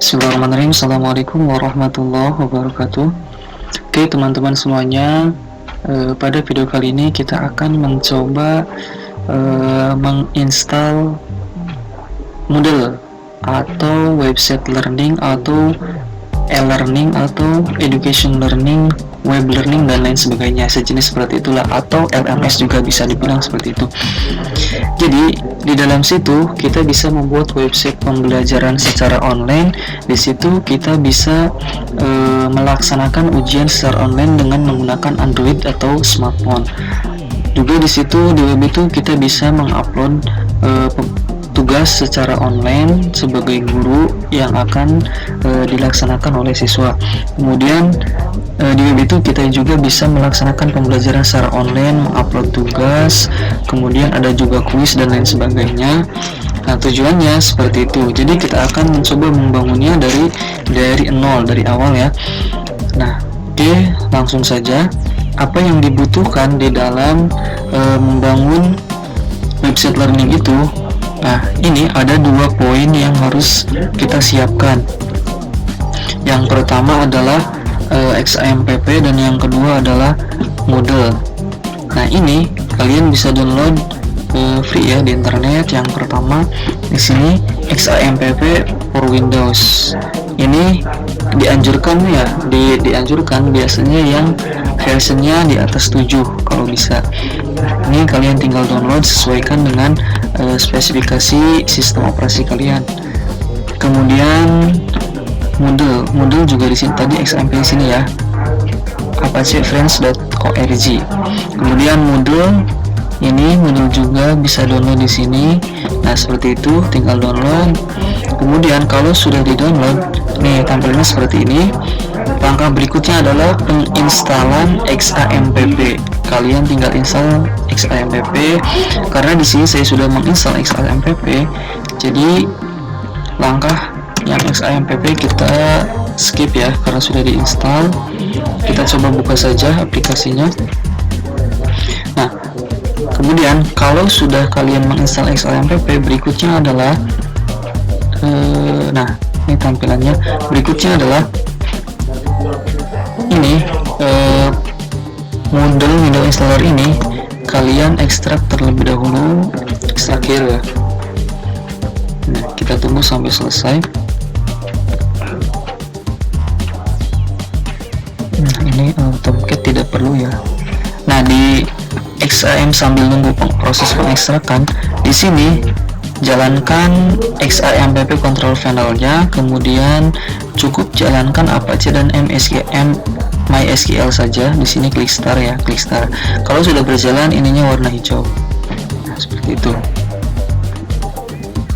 Bismillahirrahmanirrahim. Assalamualaikum warahmatullahi wabarakatuh. Oke teman-teman semuanya, pada video kali ini kita akan mencoba menginstal Moodle atau website learning atau e-learning atau education learning, web learning dan lain sebagainya, sejenis seperti itulah, atau LMS juga bisa dibilang seperti itu. Jadi di dalam situ kita bisa membuat website pembelajaran secara online. Di situ kita bisa melaksanakan ujian secara online dengan menggunakan Android atau smartphone. Juga di situ di web itu kita bisa mengupload tugas secara online sebagai guru yang akan dilaksanakan oleh siswa. Kemudian di web itu kita juga bisa melaksanakan pembelajaran secara online, mengupload tugas, kemudian ada juga kuis dan lain sebagainya. Nah, tujuannya seperti itu. Jadi kita akan mencoba membangunnya dari nol, dari awal ya. Nah, oke, langsung saja. Apa yang dibutuhkan di dalam membangun website learning itu? Nah, ini ada 2 poin yang harus kita siapkan. Yang pertama adalah XAMPP dan yang kedua adalah Moodle. Nah, ini kalian bisa download free ya di internet. Yang pertama di sini XAMPP for Windows. Ini dianjurkan ya, dianjurkan biasanya yang versionnya di atas 7 kalau bisa. Ini kalian tinggal download, sesuaikan dengan spesifikasi sistem operasi kalian. Kemudian Moodle juga di sini, tadi XAMPP di sini ya, apacefriends.org. Kemudian Moodle juga bisa download di sini. Nah, seperti itu, tinggal download. Kemudian kalau sudah di-download, nih tampilannya seperti ini. Langkah berikutnya adalah penginstalan XAMPP. Kalian tinggal install XAMPP. Karena di sini saya sudah menginstal XAMPP, jadi langkah yang XAMPP kita skip ya, karena sudah diinstal. Kita coba buka saja aplikasinya. Nah, kemudian kalau sudah kalian menginstal XAMPP, berikutnya adalah nah, ini tampilannya. Berikutnya adalah ini Moodle window installer ini kalian ekstrak terlebih dahulu, ekstrakir ya. Nah, kita tunggu sampai selesai. Nah, ini AutoCAD tidak perlu ya. Nah, di XAM sambil nunggu proses pengekstrakan, di sini jalankan XAMPP control panel-nya, kemudian cukup jalankan Apache dan MySQL saja. Di sini klik start ya, klik start. Kalau sudah berjalan, ininya warna hijau. Nah, seperti itu.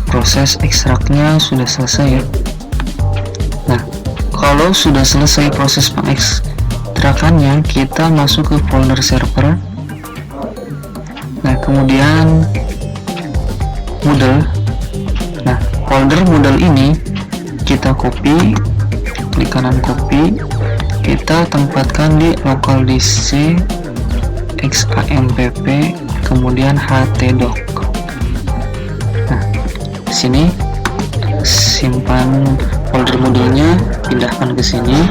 Proses ekstraknya sudah selesai ya. Nah, kalau sudah selesai proses pengekstrakannya, kita masuk ke folder server. Nah, kemudian Moodle. Nah, folder Moodle ini kita copy, klik kanan copy, kita tempatkan di local disk XAMPP, kemudian htdoc. Nah, sini simpan folder Moodle-nya, pindahkan ke sini.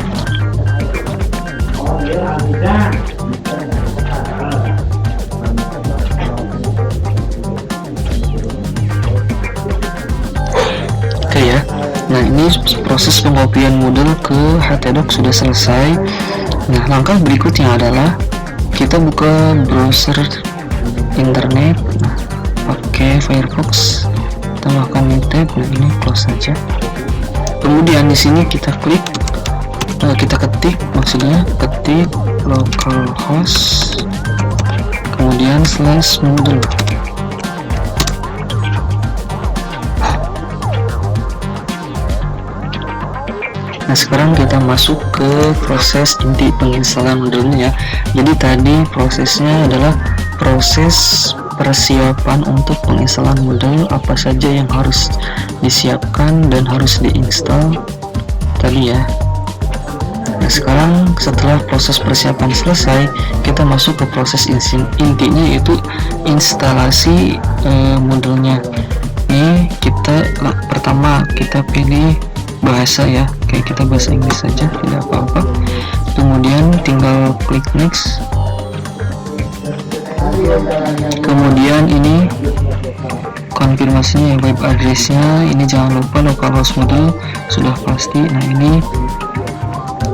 Nah, ini proses pengkopian Moodle ke htdoc sudah selesai. Nah, langkah berikutnya adalah kita buka browser internet. Nah, pakai Firefox, tambahkan new tab. Nah, ini close saja. Kemudian di sini kita klik, kita ketik localhost, kemudian /Moodle. Nah, sekarang kita masuk ke proses inti penginstalan Moodle-nya ya. Jadi tadi prosesnya adalah proses persiapan untuk penginstalan Moodle, apa saja yang harus disiapkan dan harus diinstal tadi ya. Nah, sekarang setelah proses persiapan selesai, kita masuk ke proses intinya, yaitu instalasi Moodle-nya. Ini pertama kita pilih bahasa ya, kayak kita bahasa Inggris saja, tidak apa-apa. Kemudian tinggal klik next. Kemudian ini konfirmasinya, web addressnya, ini jangan lupa localhost model sudah pasti. Nah ini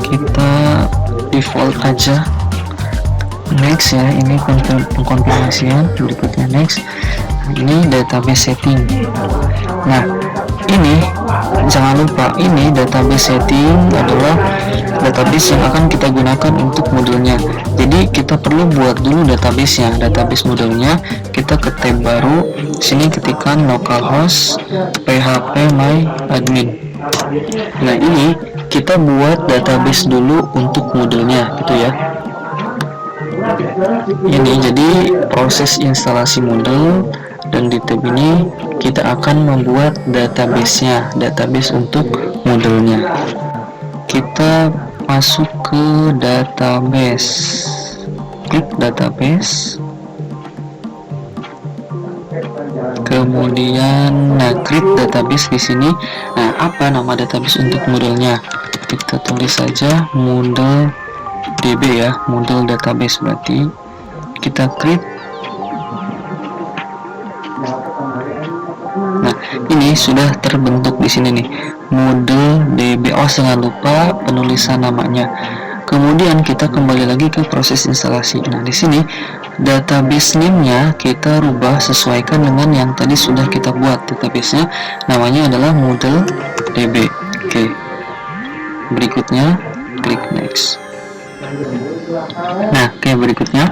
kita default aja, next ya, ini pengkonfirmasian, berikutnya next. Nah, ini database setting. Nah ini jangan lupa, ini database setting adalah database yang akan kita gunakan untuk modelnya. Jadi kita perlu buat dulu database-nya, database modelnya. Kita ke tab baru, sini ketikkan localhost php my admin. Nah ini kita buat database dulu untuk modelnya gitu ya. Ini jadi proses instalasi model, dan di tab ini kita akan membuat database-nya, database untuk modelnya. Kita masuk ke database, klik database, kemudian create database di sini. Nah, apa nama database untuk modelnya? Kita tulis saja model DB ya, model database, berarti kita create. Nah, ini sudah terbentuk di sini nih, model DB. Oh, jangan lupa penulisan namanya. Kemudian kita kembali lagi ke proses instalasi. Nah, di sini database name-nya kita rubah sesuaikan dengan yang tadi sudah kita buat. Database-nya namanya adalah model DB. Oke. Berikutnya klik next. Nah, oke, berikutnya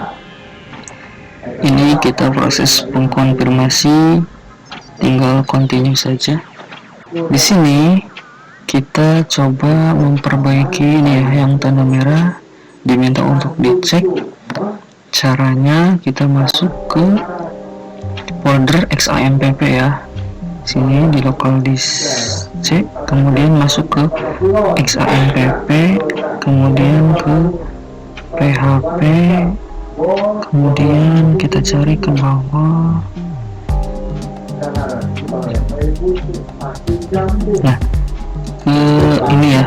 ini kita proses pengkonfirmasi, tinggal continue saja. Di sini kita coba memperbaiki ini ya, yang tanda merah diminta untuk dicek. Caranya kita masuk ke folder XAMPP ya, sini di local disk C, kemudian masuk ke XAMPP, kemudian ke PHP, kemudian kita cari ke bawah. Nah, ini ya,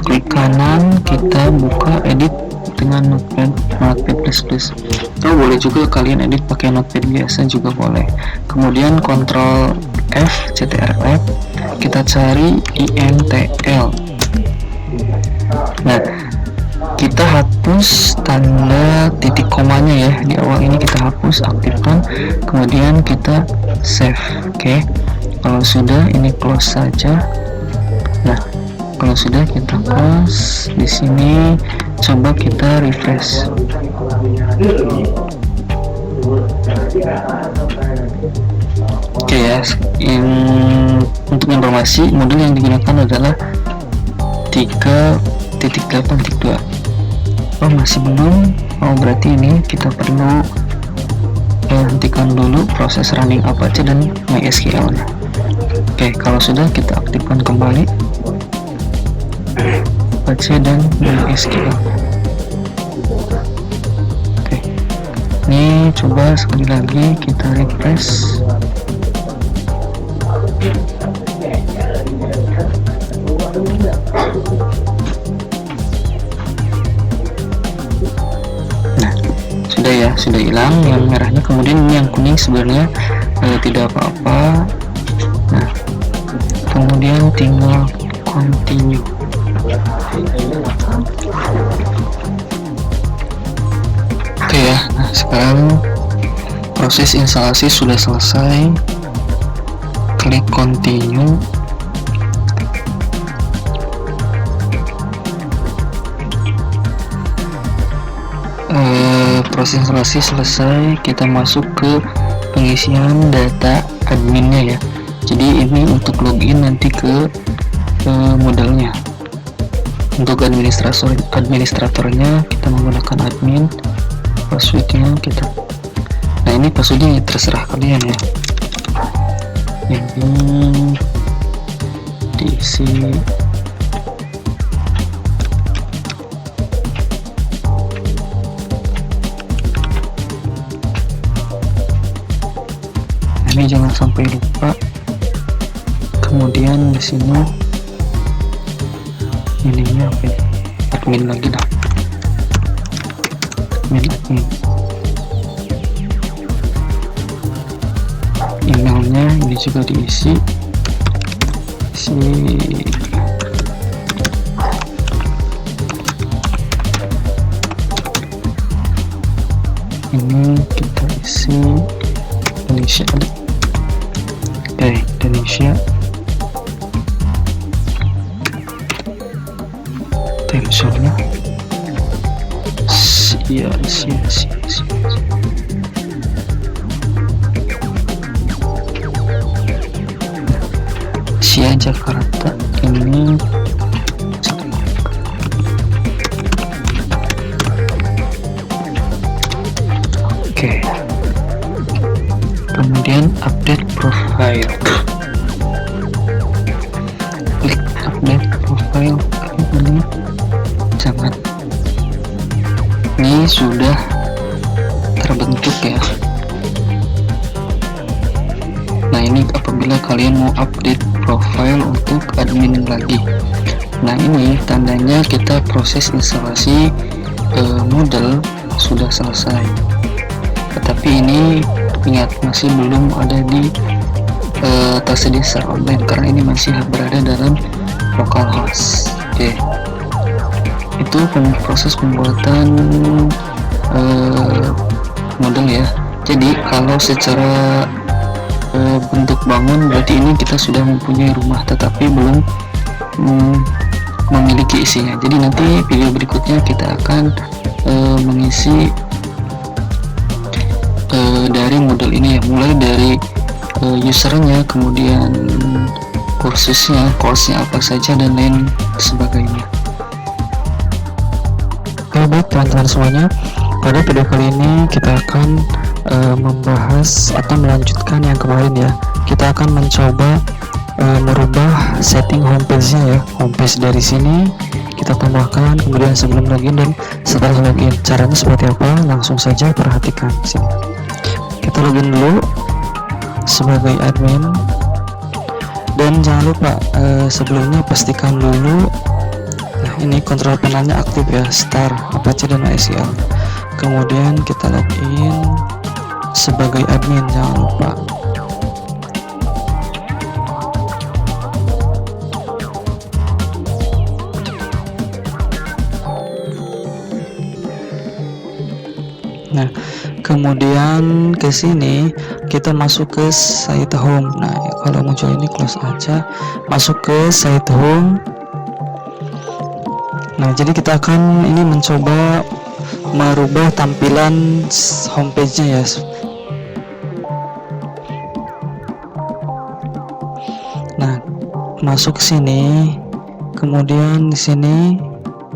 klik kanan, kita buka edit dengan notepad plus. Atau boleh juga kalian edit pakai notepad biasa juga boleh. Kemudian Ctrl F, ctrl, kita cari intl. Nah, kita hapus tanda titik komanya ya, di awal ini kita hapus, aktifkan, kemudian kita save. Oke. Kalau sudah, ini close saja. Nah, kalau sudah kita close. Di sini coba kita refresh. Oke ya, untuk informasi, model yang digunakan adalah 3.8.2. Oh, masih belum. Oh, berarti ini kita perlu hentikan dulu proses running Apache dan MySQL nya. Oke, kalau sudah, kita aktifkan kembali Apache dan MySQL. Oke, ini coba sekali lagi kita refresh. Nah, sudah ya, sudah hilang yang merahnya. Kemudian ini yang kuning sebenarnya tidak apa-apa. Nah, kemudian tinggal continue. Oke ya, nah sekarang proses instalasi sudah selesai. Klik continue. Proses instalasi selesai. Kita masuk ke pengisian data adminnya ya. Jadi ini untuk login nanti ke modelnya. Untuk administratornya kita menggunakan admin. Passwordnya kita, nah ini passwordnya terserah kalian ya. Ini diisi. Ini jangan sampai lupa. Kemudian di sini ininya apa ya? Admin lagi dah, admin. Emailnya ini juga diisi, ini kita isi Indonesia. Oke, Indonesia. Tensornya Sia. Sia Jakarta ini. Oke. Kemudian update profile. Klik update profile ini. Jangan. Ini sudah terbentuk ya. Nah, ini apabila kalian mau update profile untuk admin lagi. Nah, ini tandanya kita proses instalasi Moodle sudah selesai. Tetapi ini ingat, masih belum ada di tersedia secara online karena ini masih berada dalam localhost. Oke. Itu proses pembuatan Moodle ya. Jadi kalau secara bentuk bangun berarti ini kita sudah mempunyai rumah tetapi belum memiliki isinya. Jadi nanti video berikutnya kita akan mengisi dari Moodle ini ya, mulai dari usernya, kemudian kursusnya, course-nya apa saja dan lain sebagainya. Oke, baik teman-teman semuanya, pada video kali ini kita akan membahas atau melanjutkan yang kemarin ya. Kita akan mencoba merubah setting homepage-nya ya. Homepage dari sini kita tambahkan, kemudian sebelum login dan setelah login. Caranya seperti apa? Langsung saja perhatikan sini. Kita login dulu sebagai admin. Dan jangan lupa sebelumnya pastikan dulu, nah ini kontrol panelnya aktif ya, Star, Apache dan MySQL. Kemudian kita login sebagai admin, jangan lupa. Nah, kemudian ke sini kita masuk ke site home. Nah, kalau muncul ini close aja, masuk ke site home. Nah, jadi kita akan ini mencoba merubah tampilan homepage-nya ya. Nah, masuk ke sini, kemudian di sini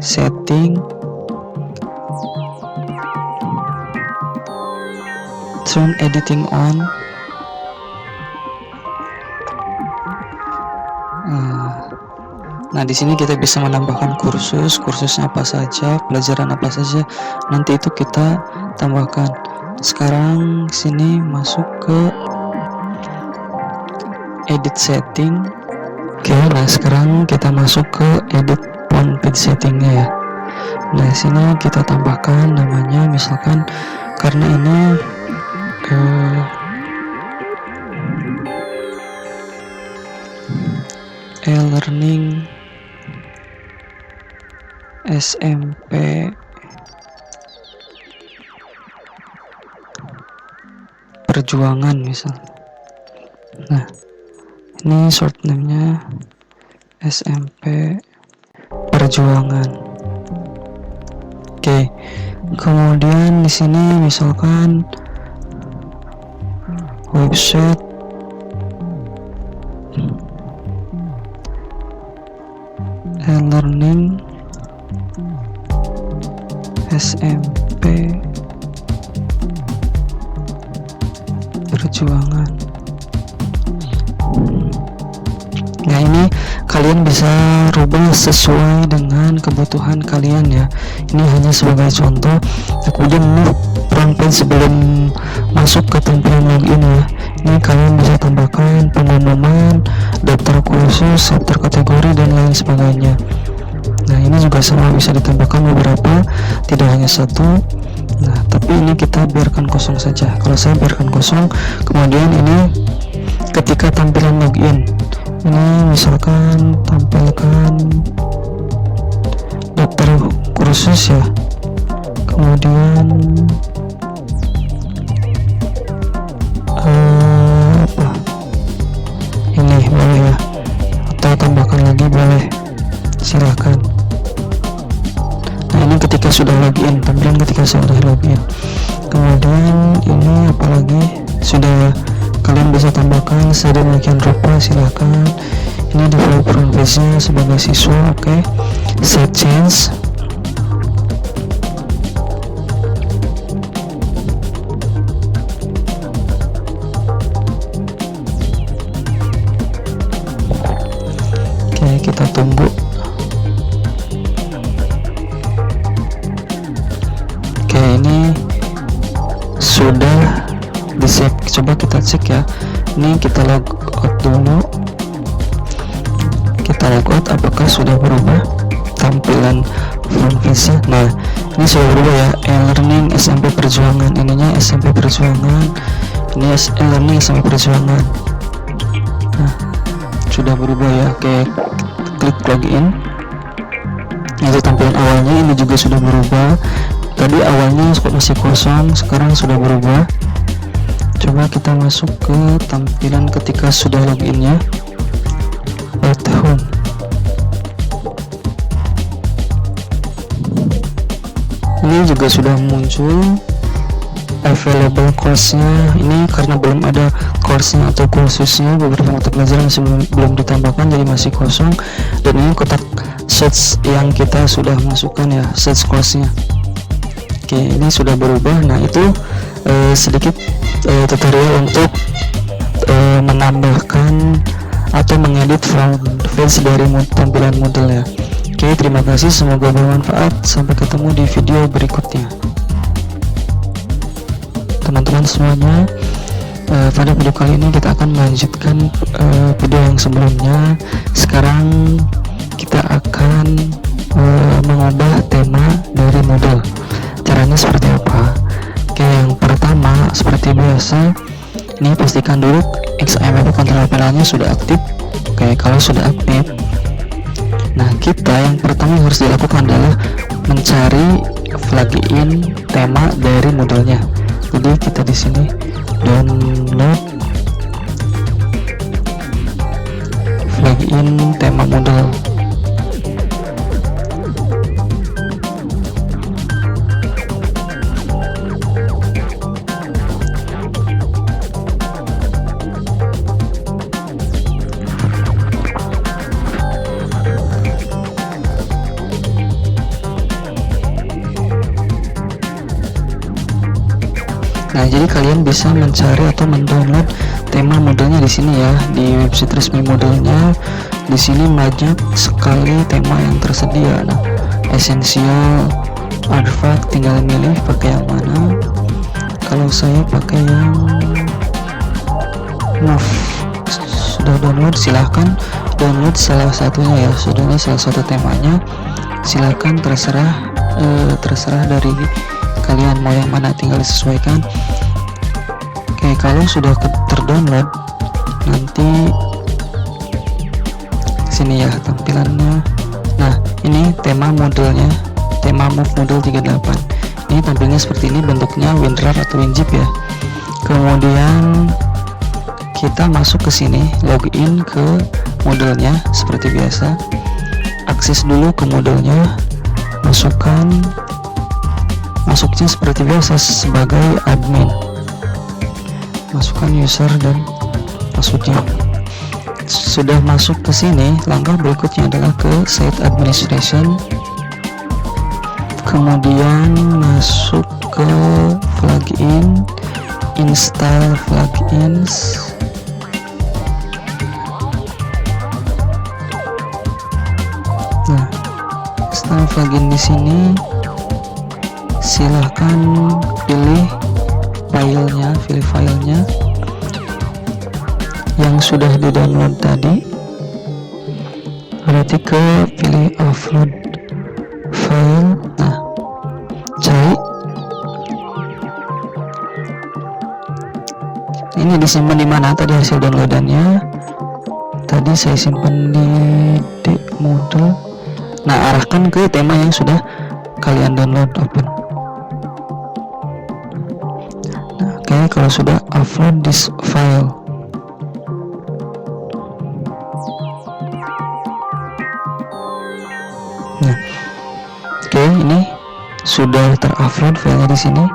setting, turn editing on. Nah, di sini kita bisa menambahkan kursusnya apa saja, pelajaran apa saja. Nanti itu kita tambahkan. Sekarang sini masuk ke edit setting. Oke, nah sekarang kita masuk ke edit font page settingnya ya. Nah, sini kita tambahkan namanya, misalkan karena ini e-learning SMP Perjuangan misal. Nah, ini short name-nya SMP Perjuangan. Oke. Kemudian di sini misalkan website e-learning SMP Perjuangan. Nah, ini kalian bisa rubah sesuai dengan kebutuhan kalian ya. Ini hanya sebagai contoh. Kemudian ini front page sebelum masuk ke tampilan login ya. Ini kalian bisa tambahkan pengumuman, daftar kursus, daftar kategori dan lain sebagainya. ini juga sama, bisa ditambahkan beberapa, tidak hanya satu. Nah, tapi ini kita biarkan kosong saja. Kalau saya biarkan kosong, kemudian ini ketika tampilan login, ini misalkan tampilkan daftar kursus ya, kemudian apa ini boleh ya, atau tambahkan lagi boleh, silahkan. Nah, ini ketika sudah login, tampilan ketika sudah login. Kemudian ini apalagi sudah ya, kalian bisa tambahkan sedemikian rupa, silahkan. Ini develop front page-nya sebagai siswa, oke. Set change. Oke, kita tunggu. Oke, ini sudah di save. Coba kita cek ya. Ini kita log out dulu. Kita log out, apakah sudah berubah tampilan front page-nya? Nah, ini sudah berubah ya. E-learning SMP Perjuangan, ininya SMP Perjuangan, ini e-learning SMP Perjuangan. Nah, sudah berubah ya. Oke, klik login. Itu tampilan awalnya, ini juga sudah berubah. Tadi awalnya masih kosong, sekarang sudah berubah. Coba kita masuk ke tampilan ketika sudah loginnya. At home. Ini juga sudah muncul available course-nya. Ini karena belum ada course-nya atau kursusnya, beberapa mata pelajaran masih belum ditambahkan, jadi masih kosong. Dan ini kotak search yang kita sudah masukkan ya, search course-nya. Oke, ini sudah berubah. Nah, itu sedikit tutorial untuk menambahkan atau mengedit front page dari tampilan Moodle ya. Oke, terima kasih, semoga bermanfaat. Sampai ketemu di video berikutnya, teman-teman semuanya. Pada video kali ini kita akan melanjutkan video yang sebelumnya. Sekarang kita akan mengubah tema dari Moodle. Caranya seperti apa? Oke, yang pertama seperti biasa, ini pastikan dulu XAML control panel-nya sudah aktif. Oke, kalau sudah aktif, nah kita yang pertama yang harus dilakukan adalah mencari plugin tema dari Moodle-nya. Jadi kita di sini download plugin tema Moodle. Nah, jadi kalian bisa mencari atau mendownload tema Moodle-nya di sini ya, di website resmi Moodle-nya. Di sini banyak sekali tema yang tersedia. Nah, essential, artifact, tinggal milih pakai yang mana. Kalau saya pakai yang Move. Sudah download, silahkan download salah satunya ya. Sudah salah satu temanya, silahkan terserah dari kalian mau yang mana, tinggal disesuaikan. Oke, kalau sudah terdownload, nanti sini ya tampilannya. Nah, ini tema Moodle-nya, tema Move Moodle 38. Ini tampilnya seperti ini, bentuknya WinRAR atau WinZip ya. Kemudian kita masuk ke sini, login ke Moodle-nya seperti biasa. Akses dulu ke Moodle-nya, masuknya seperti biasa sebagai admin, masukkan user dan passwordnya. Sudah masuk ke sini, langkah berikutnya adalah ke site administration, kemudian masuk ke plugin, install plugins. Nah, install plugin di sini. Silahkan pilih filenya yang sudah di download tadi, berarti ke pilih upload file. Nah, cari. Ini disimpan di mana tadi hasil downloadannya? Tadi saya simpan di Moodle. Nah, arahkan ke tema yang sudah kalian download, open. Nah, oke, kalau sudah, upload this file. Nah, oke, ini sudah terupload filenya di sini.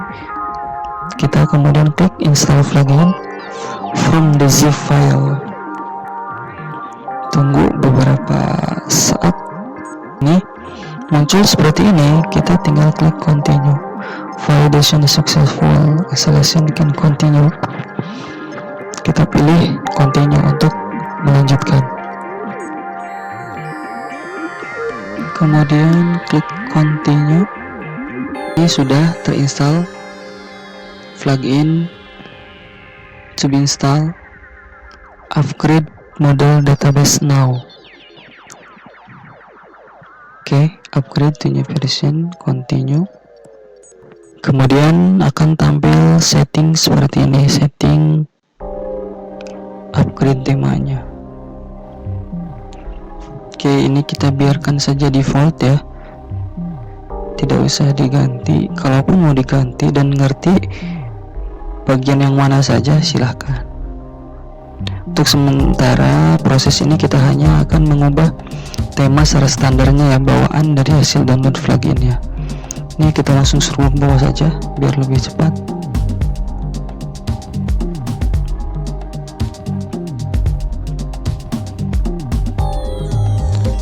Kita kemudian klik install plugin from the zip file. Tunggu beberapa saat. Ini muncul seperti ini. Kita tinggal klik continue. Validation is successful. Installation can continue. Kita pilih continue untuk melanjutkan. Kemudian klik continue. Ini sudah terinstall plugin to be installed. Upgrade Moodle database now. Oke, upgrade to new version, continue. Kemudian akan tampil setting seperti ini, setting upgrade temanya. Oke, ini kita biarkan saja default ya, tidak usah diganti. Kalaupun mau diganti dan ngerti bagian yang mana saja, silahkan. Untuk sementara proses ini kita hanya akan mengubah tema secara standarnya ya, bawaan dari hasil download pluginnya. Ini kita langsung suruh bawah saja biar lebih cepat.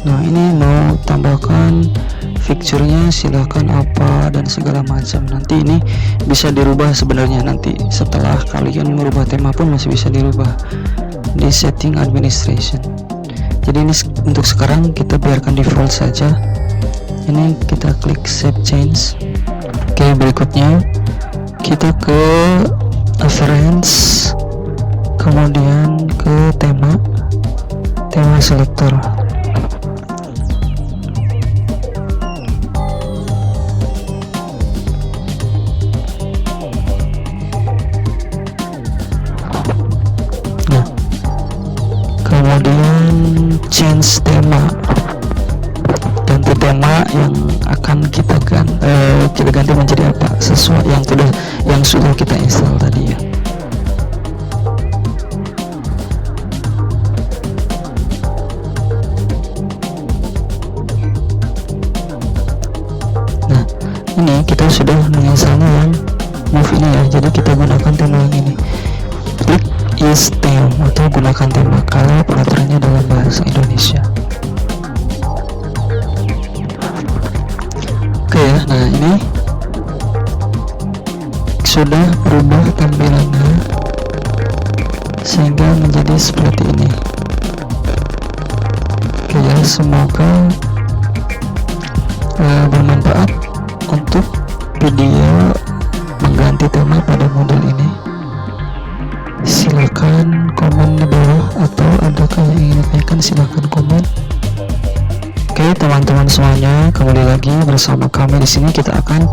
Nah, ini mau tambahkan fiturnya, silahkan apa dan segala macam. Nanti ini bisa dirubah sebenarnya, nanti setelah kalian merubah tema pun masih bisa dirubah di setting administration. Jadi ini untuk sekarang kita biarkan default saja. Ini kita klik save change. Oke, berikutnya kita ke reference, kemudian ke tema selector. Kemudian change tema, ganti tema yang akan kita ganti menjadi apa, sesuai yang sudah kita install tadi ya. Nah, ini kita sudah menginstalnya yang move ini ya, jadi kita gunakan tema yang ini. Klik use theme atau gunakan tema kalau peraturannya dalam bahasa Indonesia. Oke ya, nah ini sudah berubah tampilannya sehingga menjadi seperti ini. Oke ya, semoga bermanfaat untuk video mengganti tema pada model ini. Silakan komen di bawah, atau adakah yang ingin ditanyakan, silakan komen. Oke teman-teman semuanya, kembali lagi bersama kami di sini. Kita akan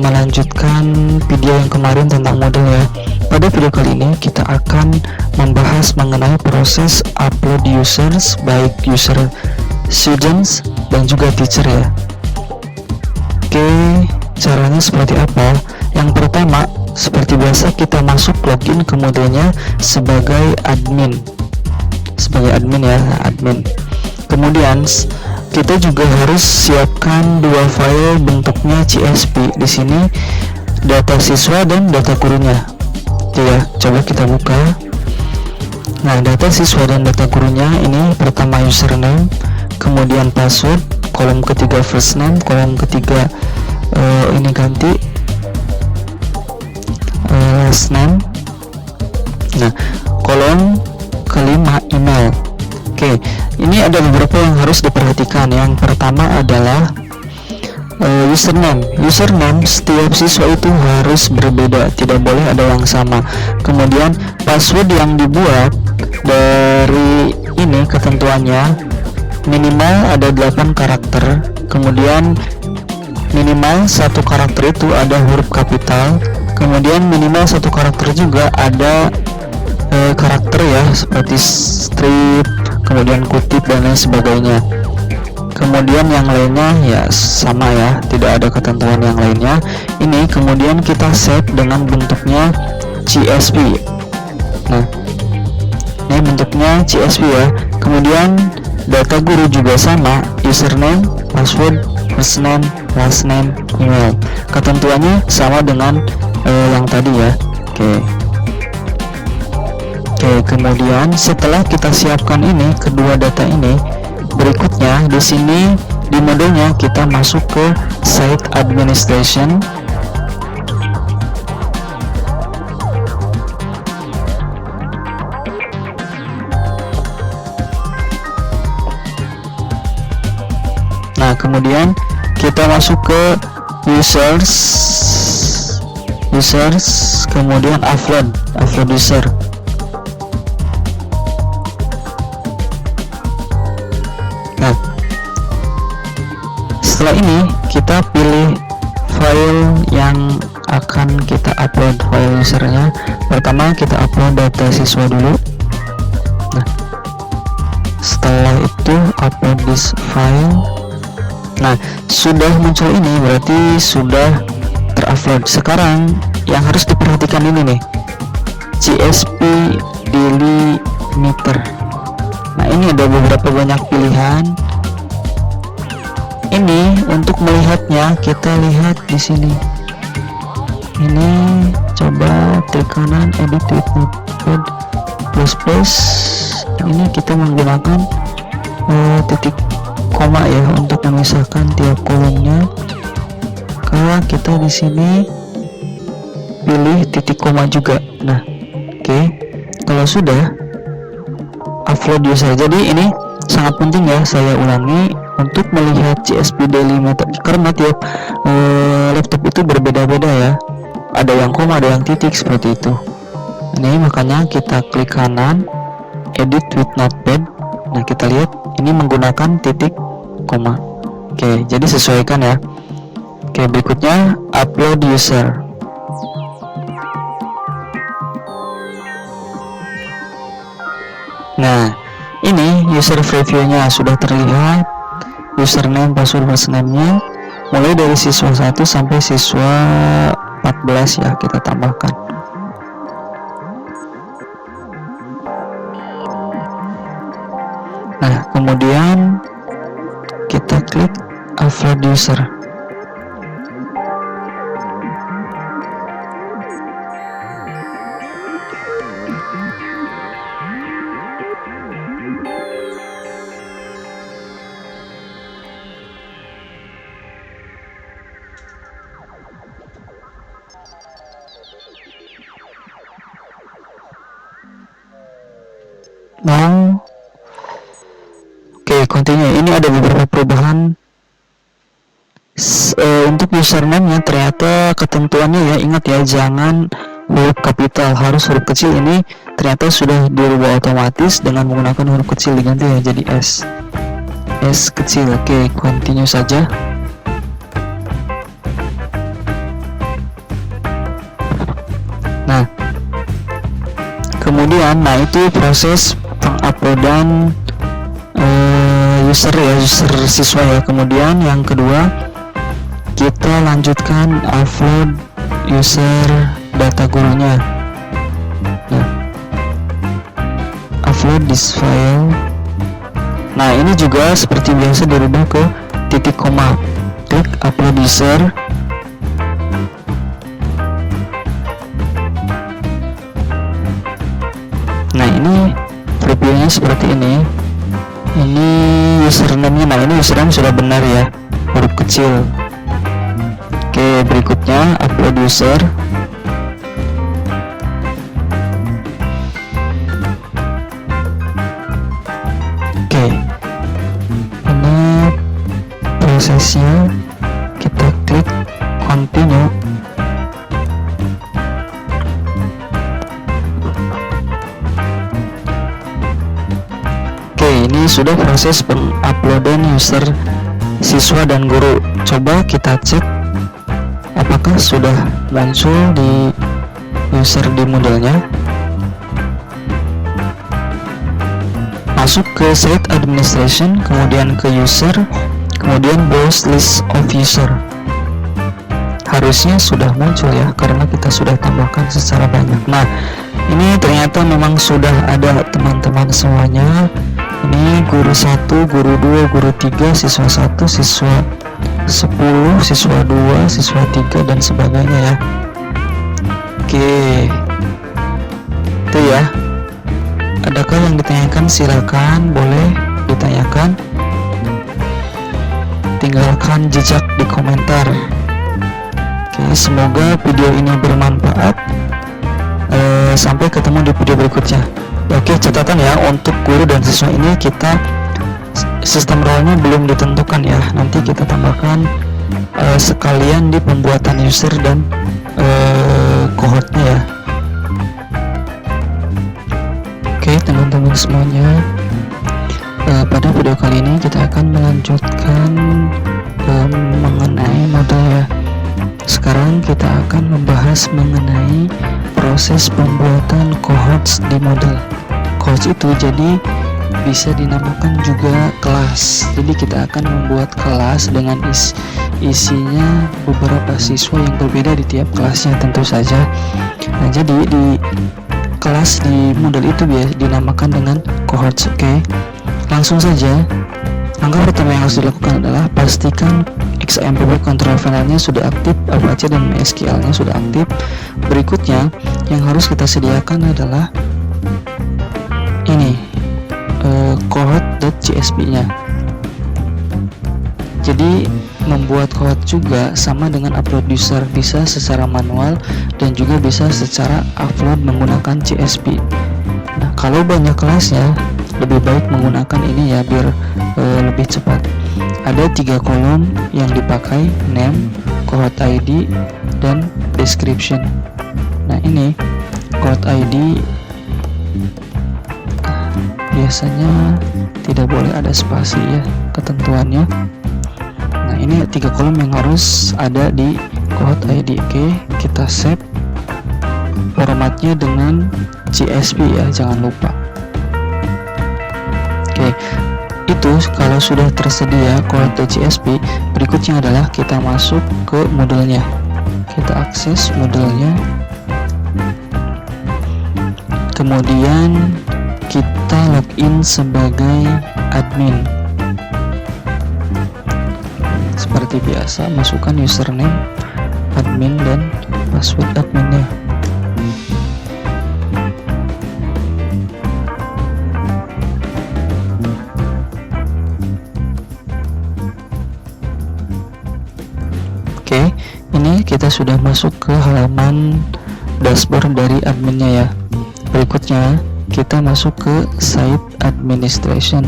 melanjutkan video yang kemarin tentang model ya. Pada video kali ini kita akan membahas mengenai proses upload users, baik user students dan juga teacher ya. Oke, caranya seperti apa? Yang pertama, seperti biasa kita masuk login ke Moodle-nya sebagai admin ya, admin. Kemudian kita juga harus siapkan dua file bentuknya CSV. Di sini data siswa dan data gurunya. Oke ya, coba kita buka. Nah, data siswa dan data gurunya ini pertama username, kemudian password, kolom ketiga first name, kolom ketiga ini ganti last name. Nah, kolom kelima email. Oke, ini ada beberapa yang harus diperhatikan. Yang pertama adalah username. Username setiap siswa itu harus berbeda, tidak boleh ada yang sama. Kemudian password yang dibuat dari ini ketentuannya minimal ada 8 karakter. Kemudian minimal satu karakter itu ada huruf kapital, kemudian minimal satu karakter juga ada karakter ya, seperti strip, kemudian kutip dan lain sebagainya. Kemudian yang lainnya ya sama ya, tidak ada ketentuan yang lainnya. Ini kemudian kita save dengan bentuknya CSV. Nah, ini bentuknya CSV ya. Kemudian data guru juga sama, username, password, first name, last name, email. Ketentuannya sama dengan yang tadi ya. Oke, kemudian setelah kita siapkan ini kedua data ini, berikutnya di sini di modulnya kita masuk ke site administration. Nah, kemudian kita masuk ke users, kemudian upload user. Nah, setelah ini kita pilih file yang akan kita upload, file usernya. Pertama kita upload data siswa dulu. Nah, setelah itu upload this file. Nah, sudah muncul ini berarti sudah terupload. Sekarang yang harus diperhatikan ini nih, CSV delimiter. Nah, ini ada beberapa banyak pilihan. Ini untuk melihatnya kita lihat di sini. Ini coba klik kanan, edit with notepad plus. Ini kita menggunakan titik koma ya untuk memisahkan tiap kolomnya. Kalau kita di sini pilih titik koma juga. Nah, oke. Kalau sudah upload user. Jadi ini sangat penting ya, saya ulangi untuk melihat CSV delimiter karena tiap laptop itu berbeda-beda ya. Ada yang koma, ada yang titik seperti itu. Ini makanya kita klik kanan, edit with notepad. Nah, kita lihat ini menggunakan titik koma. Oke, jadi sesuaikan ya. Oke, berikutnya upload user. Nah, ini user preview-nya sudah terlihat, username, password, first name-nya mulai dari siswa 1 sampai siswa 14 ya, kita tambahkan. Nah, kemudian kita klik upload user. Nah, oke, continue. Ini ada beberapa perubahan untuk username-nya. Ternyata ketentuannya ya, ingat ya, jangan huruf kapital, harus huruf kecil. Ini ternyata sudah dirubah otomatis dengan menggunakan huruf kecil, diganti ya jadi S kecil. Oke, continue saja. Nah, kemudian itu proses penguploadan user siswa ya. Kemudian yang kedua kita lanjutkan upload user data gurunya. Nah, upload this file. Nah, ini juga seperti biasa dirubah ke titik koma. Klik upload user. Nah, ini previewnya seperti ini. Ini username-nya. Nah, ini username sudah benar ya, huruf kecil. Oke, berikutnya upload user. Oke, ini prosesnya. Kita klik continue. Ini sudah proses penguploadan user siswa dan guru. Coba kita cek apakah sudah muncul di user di Moodle-nya. Masuk ke site administration, kemudian ke user, kemudian browse list of user. Harusnya sudah muncul ya, karena kita sudah tambahkan secara banyak. Nah, ini ternyata memang sudah ada teman-teman semuanya. Ini guru 1, guru 2, guru 3, siswa 1, siswa 10, siswa 2, siswa 3, dan sebagainya ya. Oke, itu ya. Adakah yang ditanyakan? Silakan, boleh ditanyakan. Tinggalkan jejak di komentar. Oke, semoga video ini bermanfaat. Sampai ketemu di video berikutnya. Oke, catatan ya, untuk guru dan siswa ini kita sistem role-nya belum ditentukan ya. Nanti kita tambahkan sekalian di pembuatan user dan cohort-nya ya. Oke, teman-teman semuanya, pada video kali ini kita akan melanjutkan mengenai model ya. Sekarang kita akan membahas mengenai proses pembuatan cohorts di model. Cohorts itu jadi bisa dinamakan juga kelas. Jadi kita akan membuat kelas dengan isinya beberapa siswa yang berbeda di tiap kelasnya tentu saja. Nah, jadi di kelas di Moodle itu biasa dinamakan dengan cohorts. Oke, langsung saja. Langkah pertama yang harus dilakukan adalah pastikan XAMPP control panel-nya sudah aktif, Apache dan MySQL-nya sudah aktif. Berikutnya yang harus kita sediakan adalah ini cohort.csv-nya. Jadi membuat cohort juga sama dengan upload user, bisa secara manual dan juga bisa secara upload menggunakan CSV. Nah, kalau banyak kelasnya lebih baik menggunakan ini ya, biar lebih cepat. Ada 3 kolom yang dipakai, name, cohort ID, dan description. Nah, ini cohort ID biasanya tidak boleh ada spasi ya ketentuannya. Nah, ini 3 kolom yang harus ada di cohort ID. Oke, kita save formatnya dengan CSV ya, jangan lupa. Oke, itu kalau sudah tersedia cohort.csv, berikutnya adalah kita masuk ke modelnya. Kita akses modelnya, kemudian kita login sebagai admin. Seperti biasa, masukkan username admin dan password adminnya. Oke, ini kita sudah masuk ke halaman dashboard dari adminnya ya. Berikutnya kita masuk ke site administration.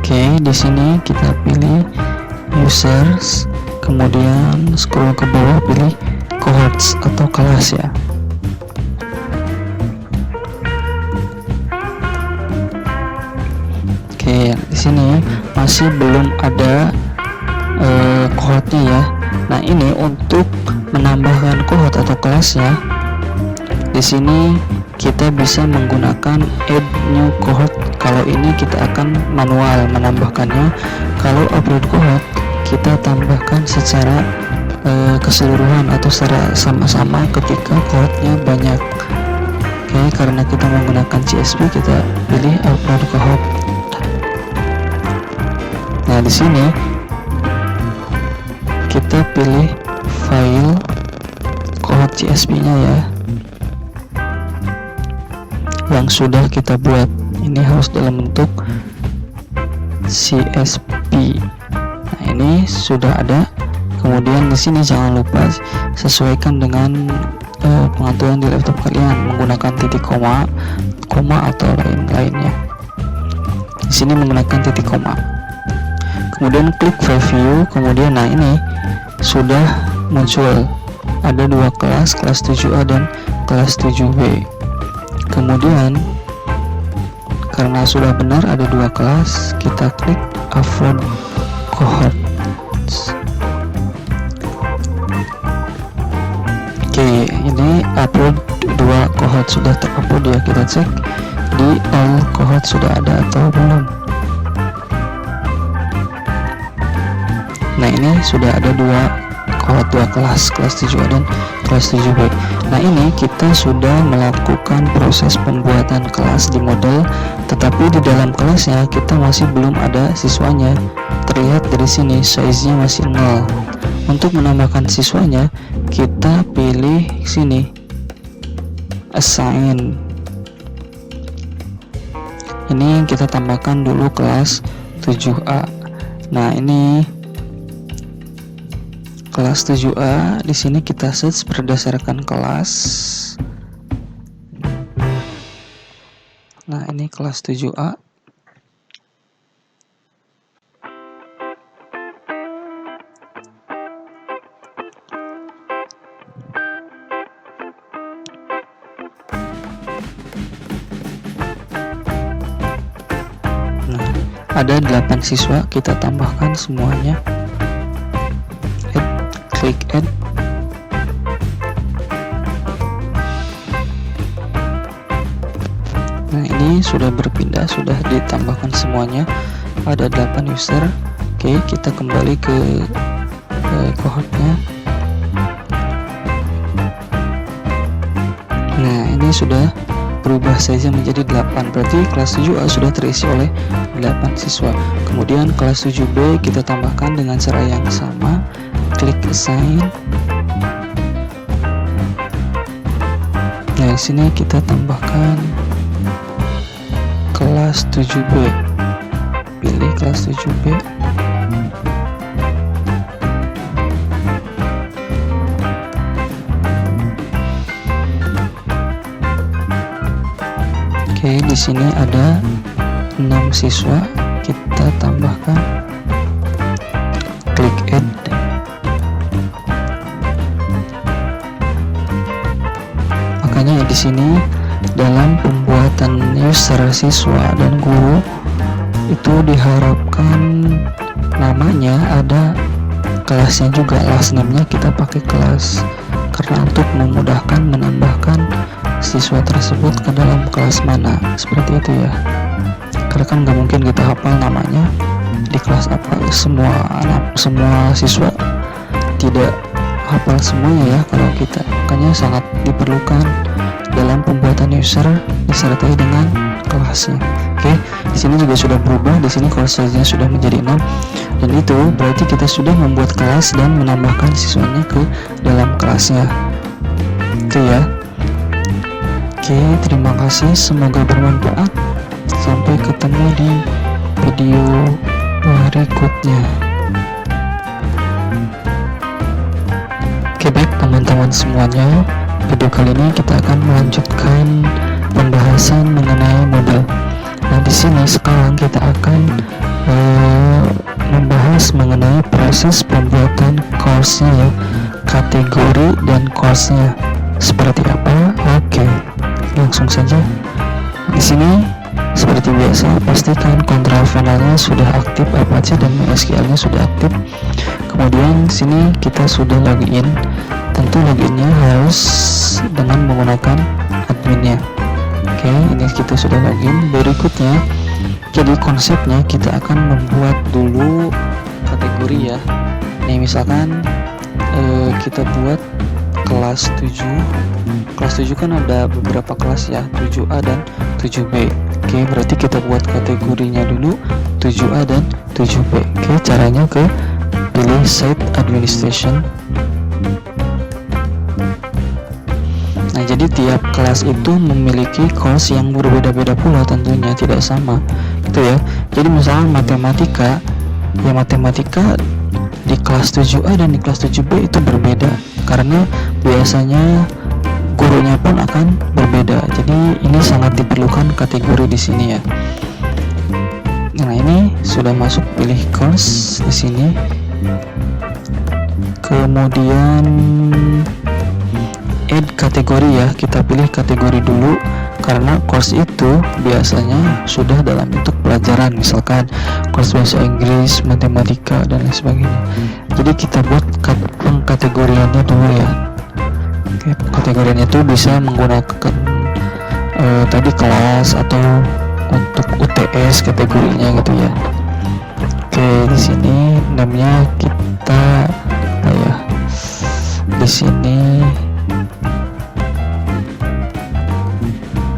Oke, di sini kita pilih users, kemudian scroll ke bawah pilih cohorts atau kelas ya. Oke, di sini masih belum ada cohortnya ya. Nah, ini untuk menambahkan cohort atau kelasnya, di sini kita bisa menggunakan add new cohort. Kalau ini kita akan manual menambahkannya. Kalau upload cohort, kita tambahkan secara keseluruhan atau secara sama-sama ketika cohortnya banyak. Oke, karena kita menggunakan CSV, kita pilih upload cohort. Nah, di sini kita pilih file cohort CSV-nya ya, yang sudah kita buat. Ini harus dalam bentuk CSV. Nah, ini sudah ada. Kemudian di sini jangan lupa sesuaikan dengan pengaturan di laptop kalian menggunakan titik koma atau lainnya. Di sini menggunakan titik koma. Kemudian klik preview. Kemudian nah ini sudah muncul ada dua kelas 7A dan kelas 7B. Kemudian karena sudah benar ada dua kelas, kita klik upload cohorts. Oke, ini upload dua cohort sudah terupload ya. Kita cek di all cohort sudah ada atau belum. Nah, ini sudah ada dua cohort, dua kelas 7A dan kelas 7B. Nah, ini kita sudah melakukan proses pembuatan kelas di model, tetapi di dalam kelasnya kita masih belum ada siswanya. Terlihat dari sini size-nya masih 0. Untuk menambahkan siswanya, kita pilih sini assign. Ini kita tambahkan dulu kelas 7A. Nah, ini kelas 7A. Di sini kita search berdasarkan kelas. Nah, ini kelas 7A. Nah, ada 8 siswa, kita tambahkan semuanya. Klik add. Nah, ini sudah berpindah, sudah ditambahkan semuanya. Ada 8 user. Oke, kita kembali ke cohortnya. Nah, ini sudah berubah saja menjadi 8. Berarti kelas 7A sudah terisi oleh 8 siswa. Kemudian kelas 7B kita tambahkan dengan cara yang sama. Klik assign. Nah, di sini kita tambahkan kelas 7B. Pilih kelas 7B. Oke, di sini ada 6 siswa, kita tambahkan. Klik add. Makanya di sini dalam pembuatan user, siswa dan guru itu diharapkan namanya ada kelasnya juga. Last name-nya kita pakai kelas karena untuk memudahkan menambahkan siswa tersebut ke dalam kelas mana, seperti itu ya. Karena kan nggak mungkin kita hafal namanya di kelas apa. Semua siswa tidak hafal semuanya ya kalau kita. Makanya sangat diperlukan dalam pembuatan user disertai dengan kelasnya. Oke, di sini juga sudah berubah. Di sini course size-nya sudah menjadi 6, dan itu berarti kita sudah membuat kelas dan menambahkan siswanya ke dalam kelasnya. Itu ya. Oke, terima kasih. Semoga bermanfaat. Sampai ketemu di video berikutnya. Oke, baik teman-teman semuanya. Video kali ini kita akan melanjutkan pembahasan mengenai model. Nah, di sini sekarang kita akan membahas mengenai proses pembuatan course-nya ya, kategori dan course-nya seperti apa. Oke, langsung saja. Di sini seperti biasa, pastikan kontrol panelnya sudah aktif, Apache dan MySQL-nya sudah aktif. Kemudian sini kita sudah login. Tentu loginnya harus dengan menggunakan adminnya. Oke, ini kita sudah login. Berikutnya, jadi konsepnya kita akan membuat dulu kategori ya. Nih misalkan kita buat kelas 7. Kelas 7 kan ada beberapa kelas ya, 7A dan 7B. Oke, berarti kita buat kategorinya dulu 7A dan 7B. Oke, caranya pilih site administration. Nah, jadi tiap kelas itu memiliki course yang berbeda-beda pula, tentunya tidak sama gitu ya. Jadi misalnya matematika, ya matematika di kelas 7A dan di kelas 7B itu berbeda karena biasanya gurunya pun akan berbeda. Jadi ini sangat diperlukan kategori di sini ya. Nah, ini sudah masuk, pilih course di sini. Kemudian add kategori ya, kita pilih kategori dulu karena course itu biasanya sudah dalam bentuk pelajaran, misalkan course bahasa Inggris, matematika dan lain sebagainya. Jadi kita buat pengkategoriannya dulu ya. Oke, kategoriannya itu bisa menggunakan tadi kelas atau untuk UTS kategorinya gitu ya. Oke, di sini namanya kita ya, di sini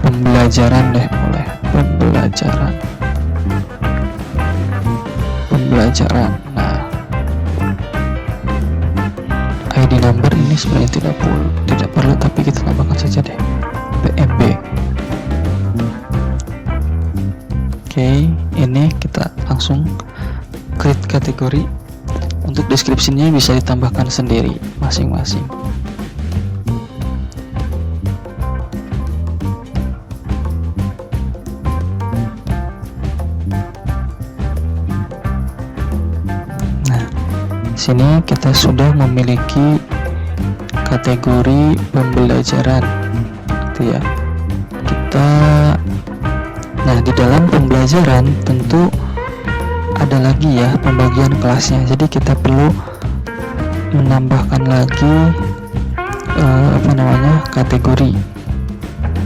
pembelajaran deh, boleh pembelajaran. Nah, ID number ini sebenarnya tidak perlu, tapi kita tambahkan saja deh PMB. Oke, ini kita langsung create kategori. Untuk deskripsinya bisa ditambahkan sendiri masing-masing. Nah, sini kita sudah memiliki kategori pembelajaran, gitu ya. Nah, di dalam pembelajaran tentu ada lagi ya pembagian kelasnya, jadi kita perlu menambahkan lagi kategori.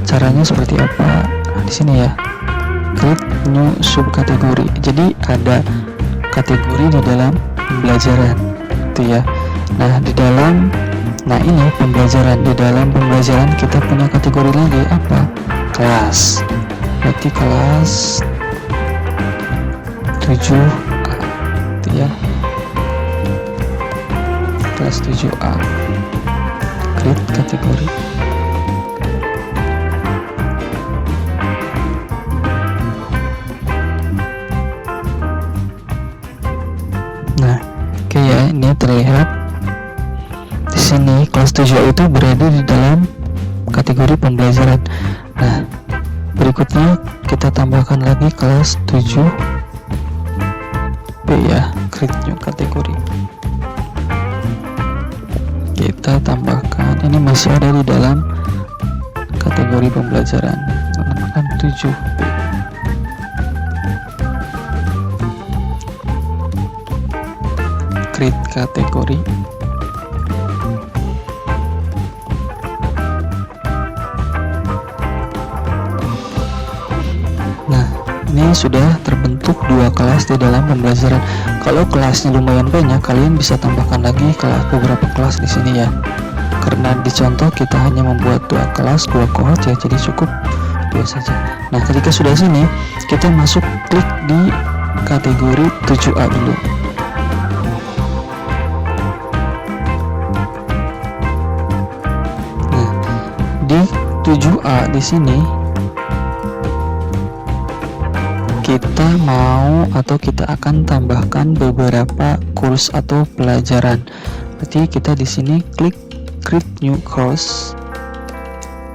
Caranya seperti apa? Nah, di sini ya, create new subkategori. Jadi ada kategori di dalam pembelajaran, itu ya. Nah ini pembelajaran, di dalam pembelajaran kita punya kategori lagi apa? Kelas. Berarti kelas 7A, gitu ya, kelas 7A, create kategori. Nah, oke ya, ini terlihat di sini kelas 7A itu berada di dalam kategori pembelajaran. Nah, berikutnya kita tambahkan lagi kelas 7 ya, create new kategori. Kita tambahkan, ini masih ada di dalam kategori pembelajaran, tambahkan 7B. Create kategori. Nah, ini sudah terbentuk 2 kelas di dalam pembelajaran. Kalau kelasnya lumayan banyak, kalian bisa tambahkan lagi beberapa kelas di sini ya. Karena di contoh kita hanya membuat 2 kelas, 2 cohort ya, jadi cukup 2 saja. Nah, ketika sudah sini, kita masuk klik di kategori 7A dulu. Nah, di 7A di sini kita mau atau kita akan tambahkan beberapa course atau pelajaran. Berarti kita di sini klik create new course.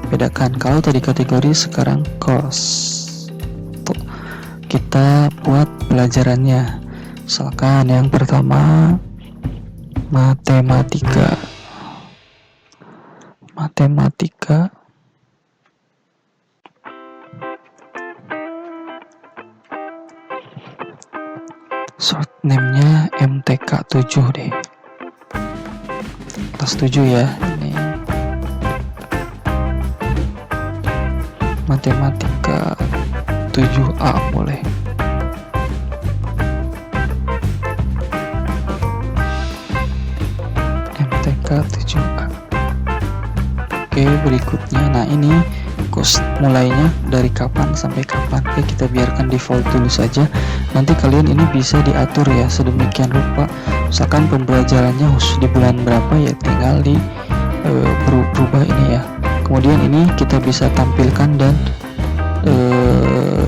Bedakan, kalau tadi kategori, sekarang course. Tuh, kita buat pelajarannya. Misalkan yang pertama matematika. Short name-nya MTK 7 deh. Kelas 7 ya, ini. Matematika 7A boleh. MTK 7A. Oke, berikutnya, nah ini course mulainya dari kapan sampai kapan. Oke, kita biarkan default dulu saja. Nanti kalian ini bisa diatur ya sedemikian rupa. Misalkan pembelajarannya khusus di bulan berapa ya, tinggal di berubah ini ya. Kemudian ini kita bisa tampilkan dan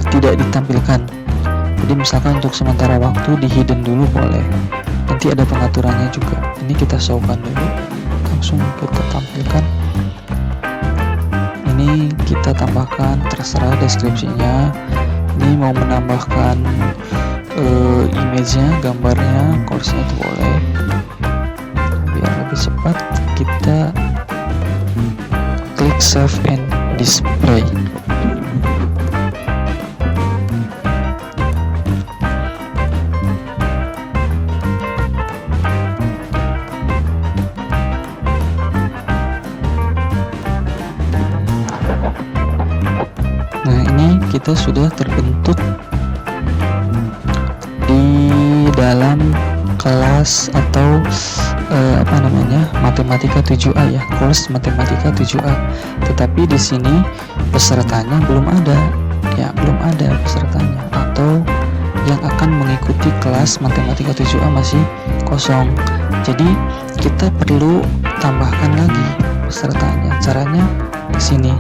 tidak ditampilkan. Jadi misalkan untuk sementara waktu di hidden dulu boleh. Nanti ada pengaturannya juga. Ini kita show-kan dulu. Langsung kita tampilkan. Ini kita tambahkan, terserah deskripsinya. Ini mau menambahkan image-nya, gambarnya, course-nya itu boleh. Biar lebih cepat kita klik save and display. Nah, ini kita sudah terbentuk di dalam kelas atau matematika 7A ya, course matematika 7A. Tetapi di sini pesertanya belum ada pesertanya, atau yang akan mengikuti kelas matematika 7A masih kosong. Jadi kita perlu tambahkan lagi pesertanya. Caranya di sini.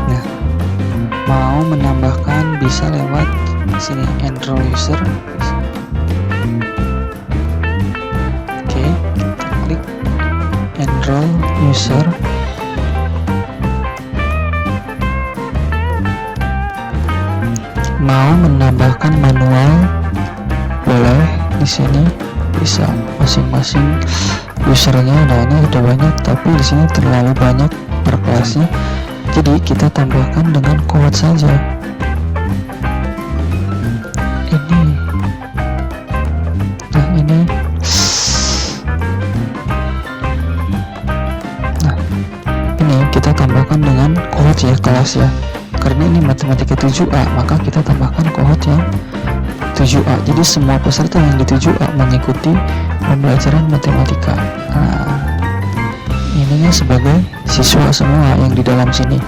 Nah, mau menambahkan bisa lewat sini, enroll user. Oke, kita klik enroll user. Mau menambahkan manual boleh, di sini bisa masing-masing usernya. Nah, ini udah banyak, tapi di sini terlalu banyak per kelasnya. Jadi kita tambahkan dengan quote saja. Ini kita tambahkan dengan quote ya, kelas ya. Karena ini matematika 7A, maka kita tambahkan quote yang 7A. Jadi semua peserta yang di 7A mengikuti pembelajaran matematika. Nah, ininya sebagai siswa semua yang di dalam sini.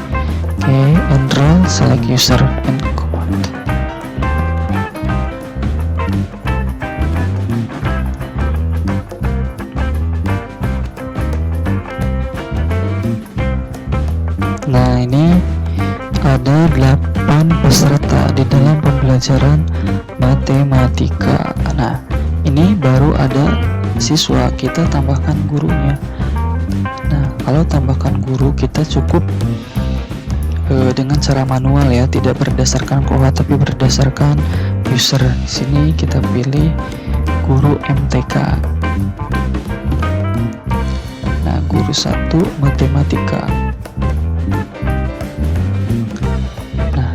Oke, enroll, select user and quote. Nah, ini ada 8 peserta di dalam pembelajaran matematika. Nah, ini baru ada siswa, kita tambahkan gurunya. Nah, kalau tambahkan guru kita cukup dengan cara manual ya, tidak berdasarkan kohat tapi berdasarkan user. Di sini kita pilih guru MTK. Nah, guru 1 matematika. Nah,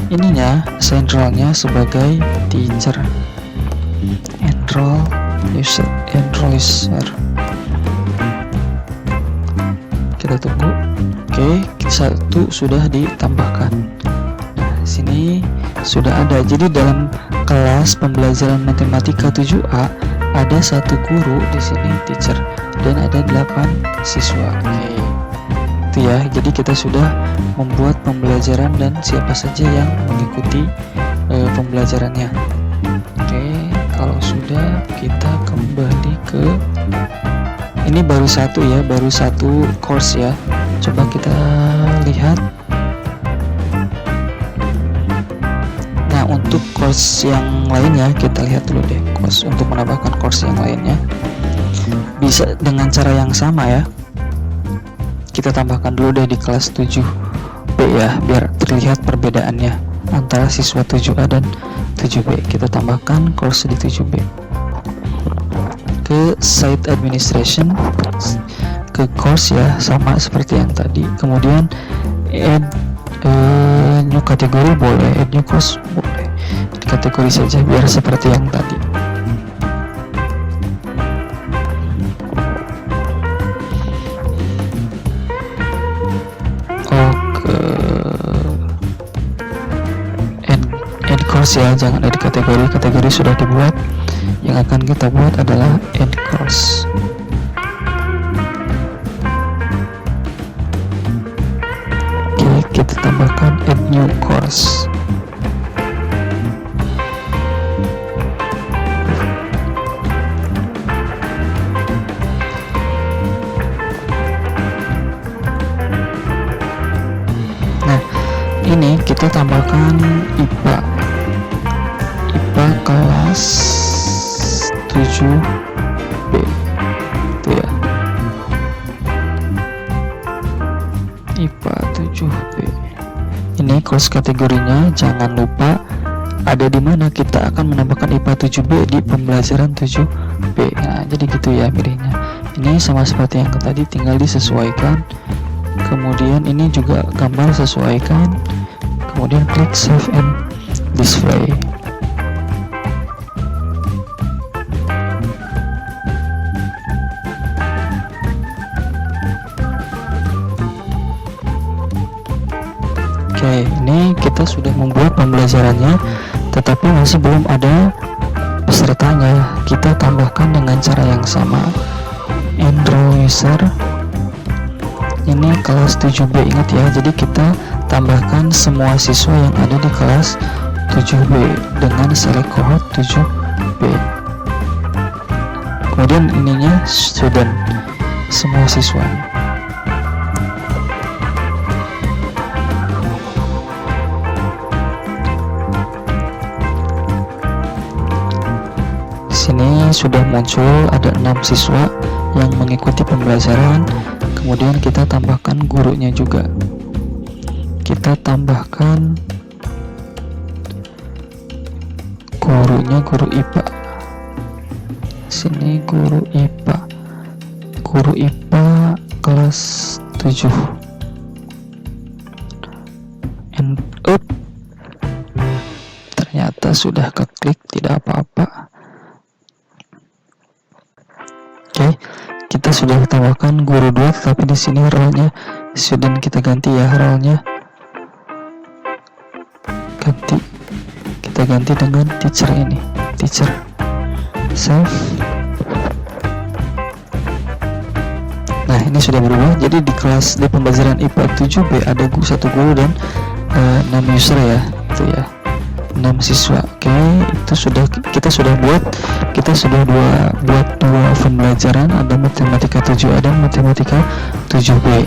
ininya enrollnya sebagai teacher. Enroll user. Kita tunggu. Oke, 1 sudah ditambahkan. Nah, sini sudah ada. Jadi dalam kelas pembelajaran matematika 7A ada 1 guru di sini, teacher, dan ada 8 siswa. Oke. Itu ya. Jadi kita sudah membuat pembelajaran dan siapa saja yang mengikuti pembelajarannya. Oke, kalau sudah kita kembali ke ini baru 1 ya, baru 1 course ya. Coba kita lihat. Nah, untuk course yang lainnya kita lihat dulu deh. Course untuk menambahkan course yang lainnya bisa dengan cara yang sama ya. Kita tambahkan dulu deh di kelas 7B ya, biar terlihat perbedaannya antara siswa 7A dan 7B. Kita tambahkan course di 7B. Ke site administration, ke course ya, sama seperti yang tadi. Kemudian add new kategori boleh, add new course boleh. Di kategori saja biar seperti yang tadi. Add course ya, jangan add kategori. Kategori sudah dibuat. Yang akan kita buat adalah add course. Oke, kita tambahkan add new course. Nah, ini kita tambahkan IPA kelas 7B itu ya, IPA 7B. Ini course kategorinya jangan lupa ada di mana kita akan menambahkan IPA 7B di pembelajaran 7B. Nah, jadi gitu ya pilihnya. Ini sama seperti yang tadi, tinggal disesuaikan. Kemudian ini juga gambar sesuaikan, kemudian klik save and display. Oke, ini kita sudah membuat pembelajarannya, tetapi masih belum ada pesertanya. Kita tambahkan dengan cara yang sama. Enroll user. Ini kelas 7B, ingat ya. Jadi kita tambahkan semua siswa yang ada di kelas 7B dengan select cohort 7B. Kemudian ininya student, semua siswa. Sini sudah muncul ada 6 siswa yang mengikuti pembelajaran. Kemudian kita tambahkan gurunya juga. Kita tambahkan gurunya, guru IPA. Sini guru IPA. Guru IPA kelas 7. And up. Ternyata sudah keklik, tidak apa-apa. Oke, kita sudah tambahkan guru 2, tapi di sini role-nya student kita ganti ya, role-nya ganti. Kita ganti dengan teacher ini, teacher. Save. Nah, ini sudah berubah. Jadi di kelas di pembelajaran IPA 7B ada satu guru dan 6 user ya, itu ya. 6 siswa. Oke, itu sudah kita sudah buat dua pembelajaran, ada matematika 7A dan matematika 7B.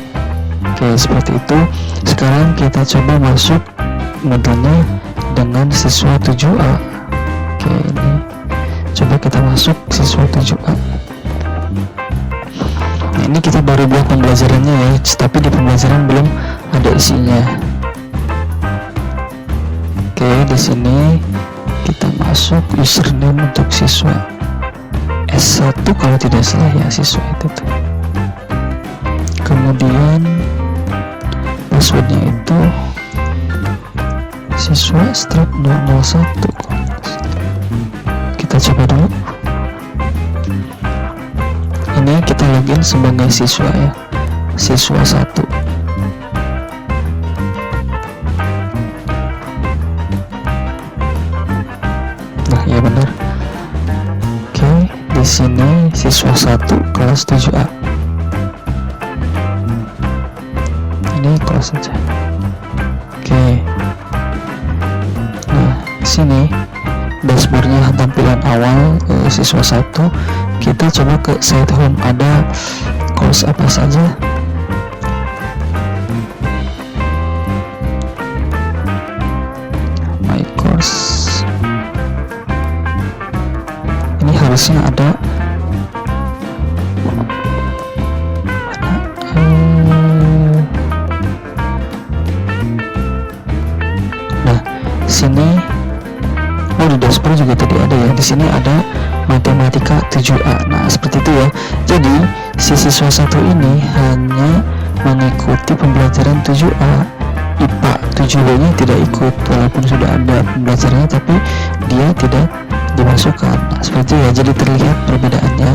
Oke, seperti itu. Sekarang kita coba masuk modulnya dengan siswa 7A. Oke, ini coba kita masuk siswa 7A. Nah, ini kita baru buat pembelajarannya ya, tapi di pembelajaran belum ada isinya. Oke, di sini kita masuk username untuk siswa S1 kalau tidak salah ya, siswa itu tuh. Kemudian passwordnya itu siswa strip 001. Kita coba dulu. Ini kita login sebagai siswa ya, siswa 1. Nah, ya benar. Oke, di sini siswa 1 kelas 7A. Ini kelas saja. Oke. Nah, di sini dashboardnya tampilan awal siswa 1. Kita coba ke site home, ada course apa saja. My course. Ini harusnya ada nah sini di dashboard juga tadi ada ya, di sini ada matematika 7A. Nah, seperti itu ya. Jadi si siswa 1 ini hanya mengikuti pembelajaran 7A, IPA 7B nya tidak ikut, walaupun sudah ada pembelajarannya tapi dia tidak dimasukkan. Nah, seperti itu ya, jadi terlihat perbedaannya.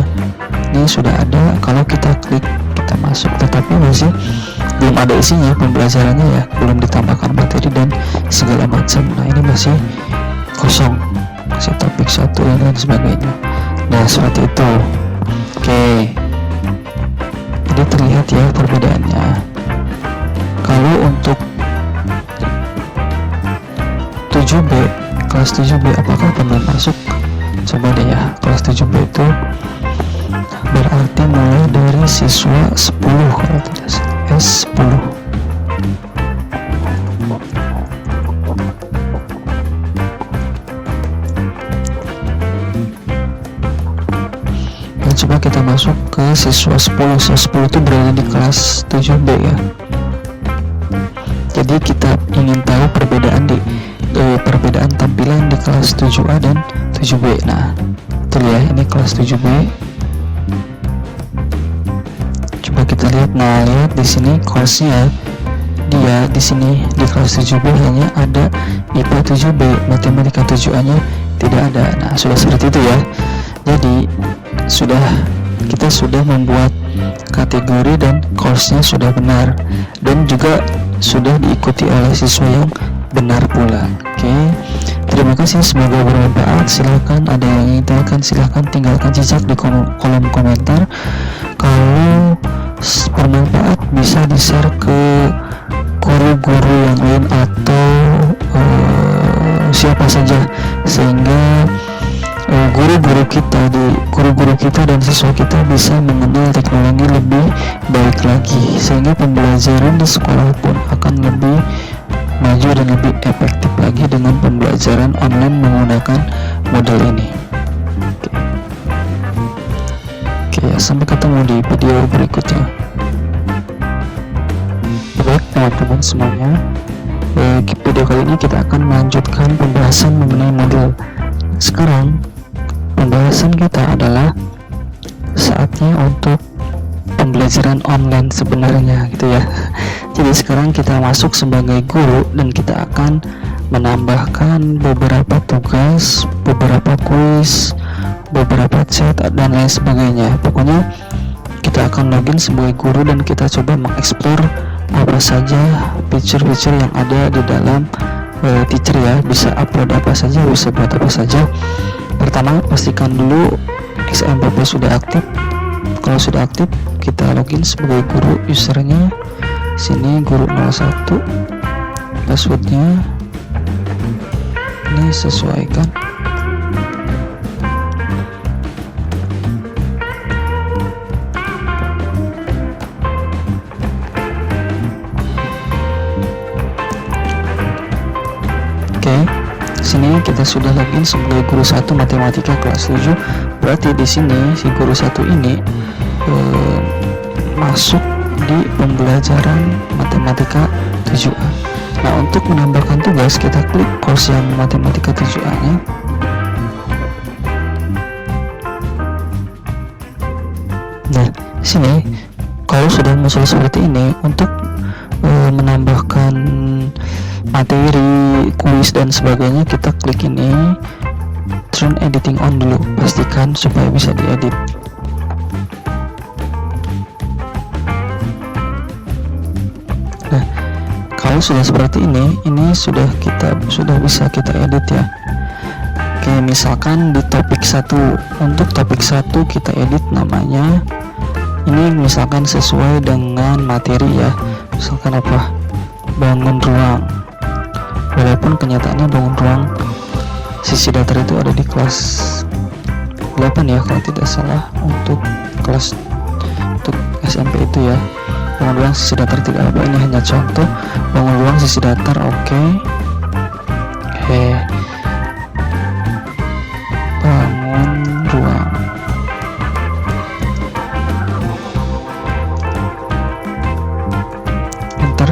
Ini sudah ada, kalau kita klik kita masuk, tetapi masih belum ada isinya pembelajarannya ya, belum ditambahkan materi dan segala macam. Nah, ini masih kosong, masih topik 1 dan lain sebagainya. Nah, seperti itu. Oke, jadi terlihat ya perbedaannya. Kalau untuk 7B, kelas 7B apakah pernah masuk? Coba deh ya, kelas 7B itu berarti mulai dari siswa 10 kalau tidak salah, S10. Dan coba kita masuk ke siswa 10. Siswa 10 itu berada di kelas 7B ya. Jadi kita ingin tahu perbedaan perbedaan tampilan di kelas 7A dan 7B. Nah, itu ya, ini kelas 7B. Nah, lihat di sini course-nya, dia di sini di kelas 7B hanya ada IPA 7B, matematika 7A-nya tidak ada. Nah, sudah seperti itu ya. Jadi kita sudah membuat kategori dan course-nya sudah benar, dan juga sudah diikuti oleh siswa yang benar pula. Oke, terima kasih, semoga bermanfaat. Silahkan ada yang ingin tanyakan, silahkan tinggalkan jejak di kolom komentar. Kalau bermanfaat bisa di-share ke guru-guru yang lain atau siapa saja, sehingga guru-guru kita dan siswa kita bisa mengenal teknologi lebih baik lagi, sehingga pembelajaran di sekolah pun akan lebih maju dan lebih efektif lagi dengan pembelajaran online menggunakan model ini. Oke, sampai ketemu di video berikutnya. Baik teman-teman semuanya, video kali ini kita akan melanjutkan pembahasan mengenai model. Sekarang pembahasan kita adalah saatnya untuk pembelajaran online sebenarnya gitu ya. Jadi sekarang kita masuk sebagai guru dan kita akan menambahkan beberapa tugas, beberapa kuis, beberapa chat dan lain sebagainya. Pokoknya kita akan login sebagai guru dan kita coba mengeksplor apa saja fitur-fitur yang ada di dalam teacher ya. Bisa upload apa saja, bisa buat apa saja. Pertama, pastikan dulu XMPP sudah aktif. Kalau sudah aktif, kita login sebagai guru. Usernya sini guru 01, passwordnya ini sesuaikan. Sini kita sudah login sebagai guru 1 matematika kelas 7. Berarti di sini si guru 1 ini masuk di pembelajaran matematika 7A. Nah, untuk menambahkan tugas kita klik course yang matematika 7A-nya. Nah, sini kalau sudah muncul seperti ini, untuk menambahkan materi, kuis dan sebagainya, kita klik ini, turn editing on dulu, pastikan supaya bisa diedit. Nah, kalau sudah seperti ini sudah bisa kita edit ya. Oke, misalkan di topik 1, untuk topik 1 kita edit namanya, ini misalkan sesuai dengan materi ya, misalkan apa, bangun ruang. Walaupun kenyataannya bangun ruang sisi datar itu ada di kelas 8 ya kalau tidak salah, untuk SMP itu ya. Bangun ruang sisi datar tidak ada, ini hanya contoh. Bangun ruang sisi datar, oke. Bangun ruang. Enter.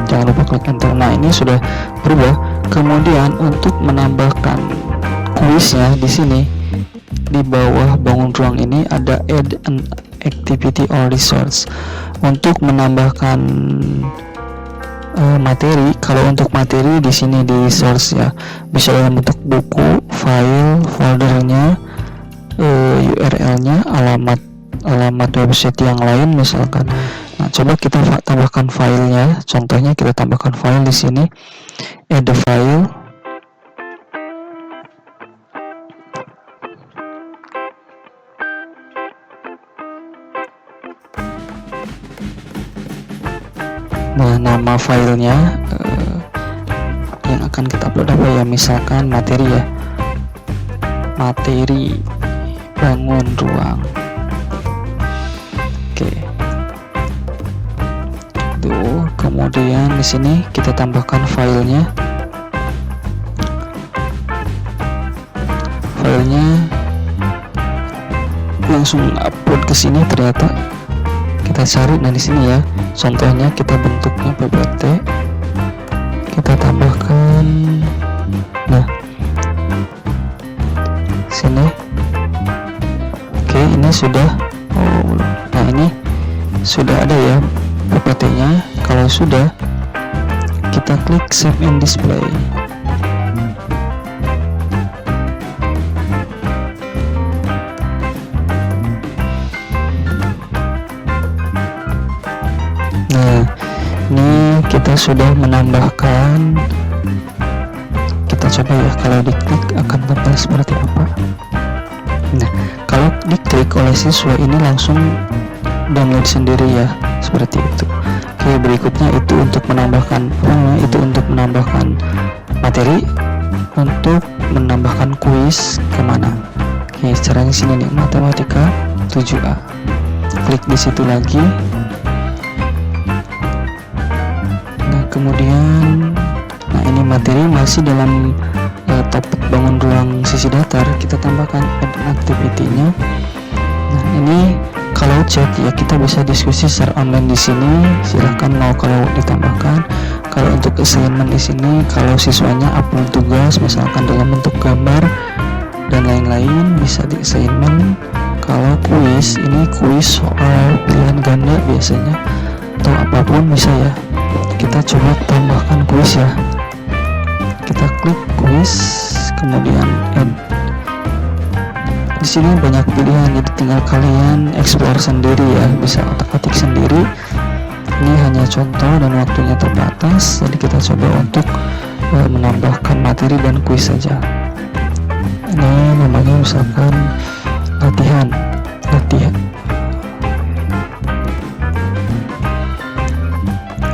Jangan lupa klik enter. Nah, ini sudah berubah. Kemudian untuk menambahkan kuisnya di sini di bawah bangun ruang ini ada add an activity or resource. Untuk menambahkan materi, kalau untuk materi di sini di resource ya, bisa dalam bentuk buku, file, foldernya, URL-nya, alamat website yang lain misalkan. Nah, coba kita tambahkan filenya. Contohnya kita tambahkan file di sini, add the file. Nah, nama filenya yang akan kita upload apa ya, misalkan materi ya, materi bangun ruang. Oke. Tuh, kemudian di sini kita tambahkan filenya. Filenya langsung upload ke sini ternyata. Kita cari, nah di sini ya. Contohnya kita bentuknya PPT. Kita tambahkan, nah sini. Oke, ini sudah. Nah, ini Sudah ada ya PPT-nya? Kalau sudah, kita klik save and display. Nah, ini kita sudah menambahkan. Kita coba ya, kalau diklik akan tampil seperti apa. Nah, kalau diklik oleh siswa ini langsung download sendiri ya, seperti itu. Oke, berikutnya itu untuk menambahkan materi, untuk menambahkan kuis kemana. Oke, caranya sini nih, matematika 7A. Klik di situ lagi. Nah, kemudian ini materi masih dalam topik bangun ruang sisi datar. Kita tambahkan add activity-nya. Nah, ini kalau chat ya kita bisa diskusi secara online di sini. Silahkan mau kalau ditambahkan. Kalau untuk assignment di sini, kalau siswanya upload tugas misalkan dalam bentuk gambar dan lain-lain, bisa di assignment. Kalau kuis, ini kuis soal pilihan ganda biasanya atau apapun bisa ya. Kita coba tambahkan kuis ya. Kita klik kuis, kemudian add. Di sini banyak pilihan, jadi tinggal kalian explore sendiri ya, bisa otak-atik sendiri. Ini hanya contoh dan waktunya terbatas, jadi kita coba untuk menambahkan materi dan kuis saja. Ini namanya misalkan latihan.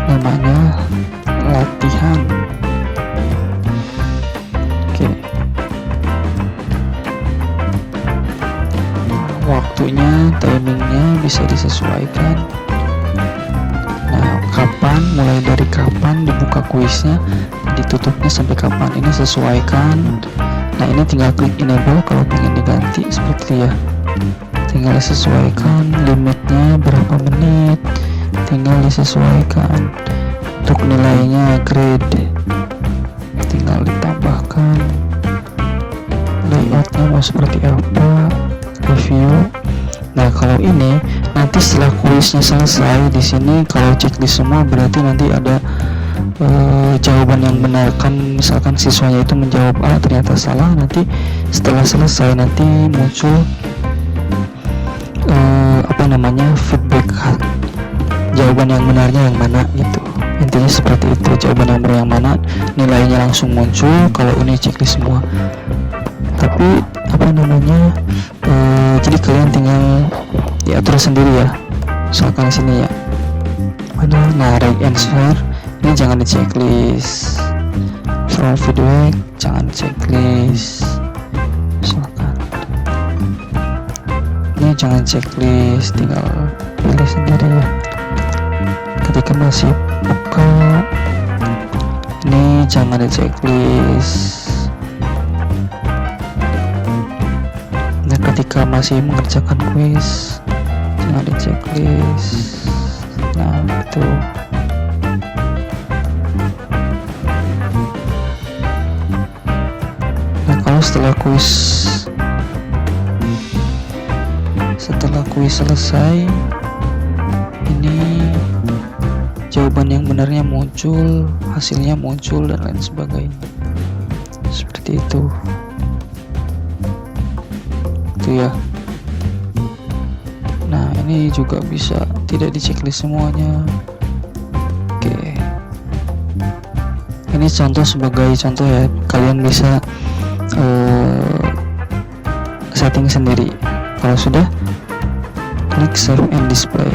Namanya latihan. Oke. Waktunya, timingnya bisa disesuaikan. Nah, kapan, mulai dari kapan dibuka kuisnya, ditutupnya sampai kapan, ini sesuaikan. Nah, ini tinggal klik enable kalau ingin diganti seperti itu ya. Tinggal disesuaikan limitnya berapa menit, tinggal disesuaikan. Untuk nilainya grade, tinggal ditambahkan. Layoutnya mau seperti apa, review. Nah, kalau ini nanti setelah kuisnya selesai, di sini kalau checklist semua berarti nanti ada jawaban yang benar. Kan misalkan siswanya itu menjawab A ternyata salah, nanti setelah selesai nanti muncul feedback jawaban yang benarnya yang mana gitu. Intinya seperti itu, jawaban yang benar yang mana, nilainya langsung muncul kalau ini checklist semua. Tapi jadi kalian tinggal diatur sendiri ya. Misalkan sini ya, nah right answer ini jangan di checklist, from feedback jangan checklist, misalkan ini jangan checklist, tinggal pilih sendiri ya. Ketika masih buka, ini jangan di checklist. Nah, ketika masih mengerjakan kuis, jangan di checklist. Nah, itu. Nah, kalau setelah kuis selesai, ini jawaban yang benarnya muncul, hasilnya muncul dan lain sebagainya. Seperti itu. Itu ya. Nah, ini juga bisa tidak di checklist semuanya. Oke. Ini sebagai contoh ya, kalian bisa setting sendiri. Kalau sudah, klik save and display.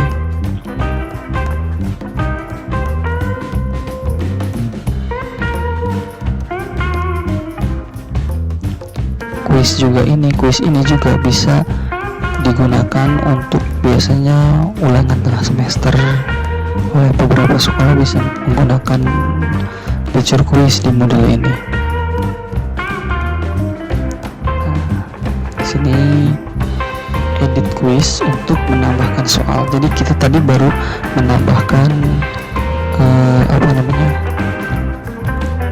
Kuis ini juga bisa digunakan untuk biasanya ulangan tengah semester. Oleh beberapa sekolah bisa menggunakan fitur kuis di modul ini. Di sini edit kuis untuk menambahkan soal. Jadi kita tadi baru menambahkan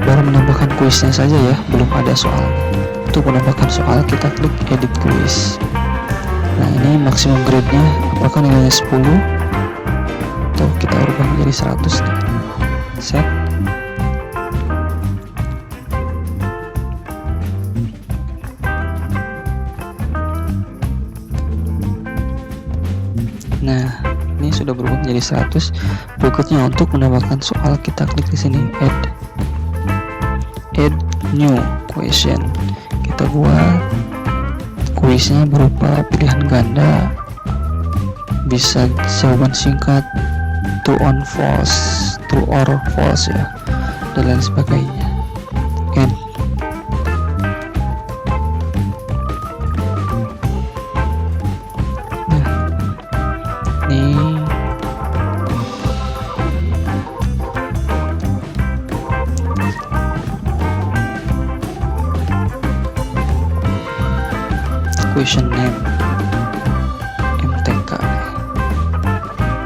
baru menambahkan kuisnya saja ya, belum ada soal. Untuk menambahkan soal kita klik edit kuis. Nah, ini maksimum grade-nya apakah nilainya 10? atau kita ubah menjadi 100 nih. Set. Nah, ini sudah berubah menjadi 100. Berikutnya untuk menambahkan soal, kita klik di sini add new question. Kita buat kuisnya berupa pilihan ganda, bisa jawaban singkat, true or false ya, dan lain sebagainya. Add. Nah, ini question name MTK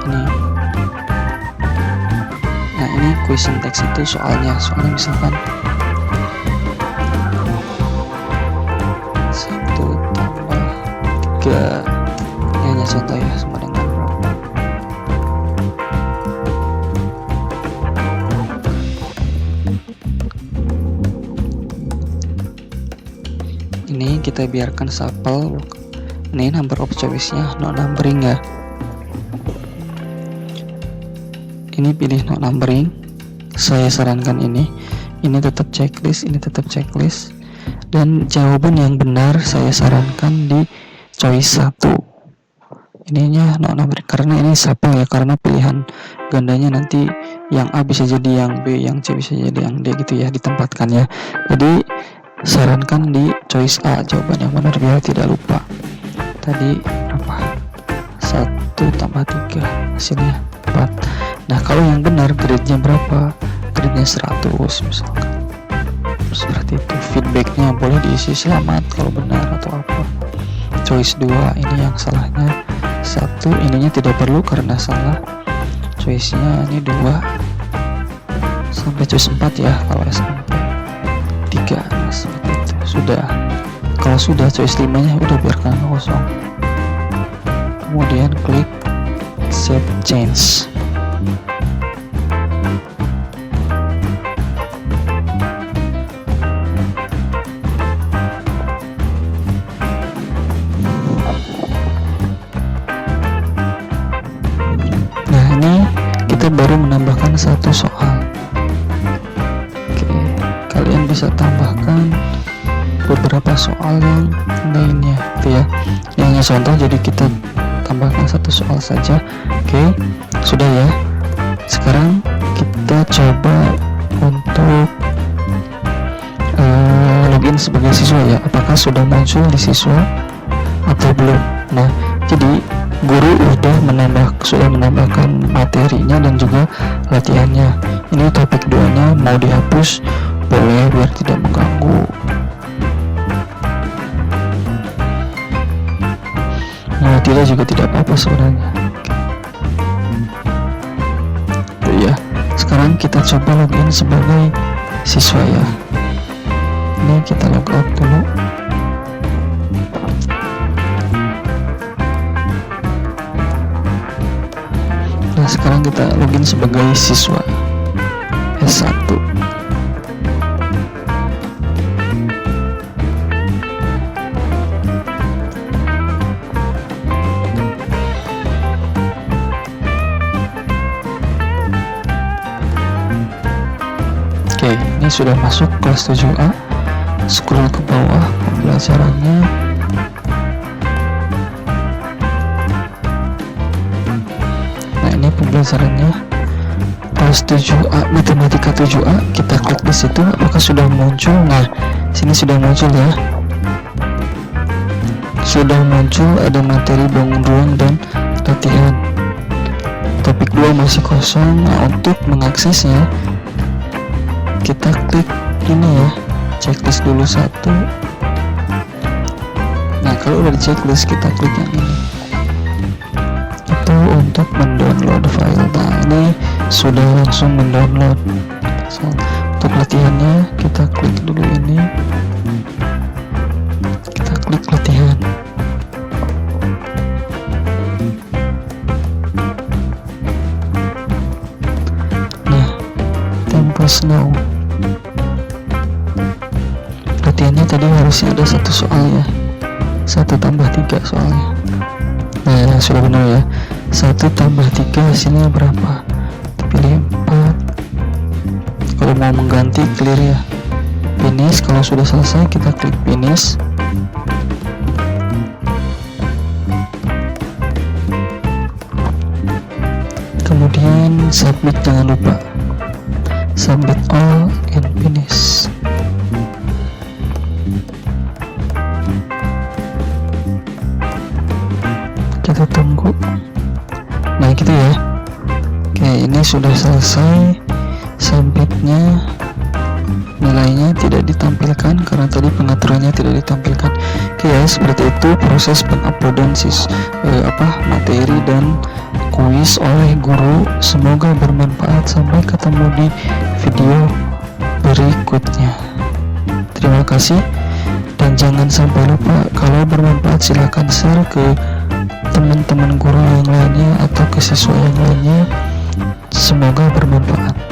ini. Nah, ini question text itu soalnya misalkan 1 tambah 3, ini hanya contoh ya, sama dengan berapa. Ini kita biarkan sampel. Ini number of choice-nya no numbering ya. Ini pilih no numbering. Saya sarankan ini tetap checklist, ini tetap checklist. Dan jawaban yang benar saya sarankan di choice 1. Ininya no numbering karena ini sampel ya, karena pilihan gandanya nanti yang A bisa jadi yang B, yang C bisa jadi yang D gitu ya, ditempatkannya. Jadi sarankan di choice A jawaban yang benar biar tidak lupa. Tadi apa? 1 tambah 3 hasilnya 4. Nah, kalau yang benar grade-nya berapa? Grade-nya 100 misalkan. Seperti itu. Feedback-nya boleh diisi selamat kalau benar atau apa. Choice 2 ini yang salahnya 1, ininya tidak perlu karena salah. Choice-nya ini 2 sampai choice 4 ya kalau SMP. 3 seperti itu. Sudah. Kalau sudah choice 5 nya udah biarkan kosong. Kemudian klik save change. Nah, ini kita baru menambahkan 1 soal. Kalian bisa tambahkan beberapa soal yang lainnya gitu ya. Ini hanya contoh, jadi kita tambahkan 1 soal saja. Oke, sudah ya. Sekarang kita coba untuk login sebagai siswa ya. Apakah sudah muncul di siswa atau belum? Nah, jadi guru sudah menambahkan materinya dan juga latihannya. Ini topik 2-nya mau dihapus boleh biar tidak mengganggu. Nah, tidak juga tidak apa-apa sebenarnya. Tuh ya. Sekarang kita coba login sebagai siswa ya. Ini kita logout dulu. Nah, sekarang kita login sebagai siswa S1. Oke, ini sudah masuk kelas 7A. Scroll ke bawah pembelajarannya. Nah, ini pembelajarannya kelas 7A, matematika 7A. Kita klik di situ, apakah sudah muncul? Nah, sini sudah muncul ya. Sudah muncul ada materi bangun ruang dan latihan. Topik 2 masih kosong. Nah, untuk mengaksesnya kita klik ini ya, checklist dulu 1. Nah, kalau udah di checklist kita klik yang ini, itu untuk mendownload file. Nah, ini sudah langsung mendownload. Untuk latihannya kita klik dulu ini, kita klik latihan. us know. Latihannya tadi harusnya ada 1 soal ya, 1 tambah 3 soalnya. Nah, sudah benar ya. 1 tambah 3 hasilnya berapa? Pilih 4. Kalau mau mengganti clear ya, finish. Kalau sudah selesai kita klik finish. Kemudian submit, jangan lupa submit all and finish. Kita tunggu. Nah gitu ya. Oke, ini sudah selesai. Submitnya, nilainya tidak ditampilkan karena tadi pengaturannya tidak ditampilkan. Oke ya, seperti itu proses penguploadan materi dan kuis oleh guru. Semoga bermanfaat. Sampai ketemu di video berikutnya. Terima kasih, dan jangan sampai lupa, kalau bermanfaat silakan share ke teman-teman guru yang lainnya atau ke siswa yang lainnya. Semoga bermanfaat.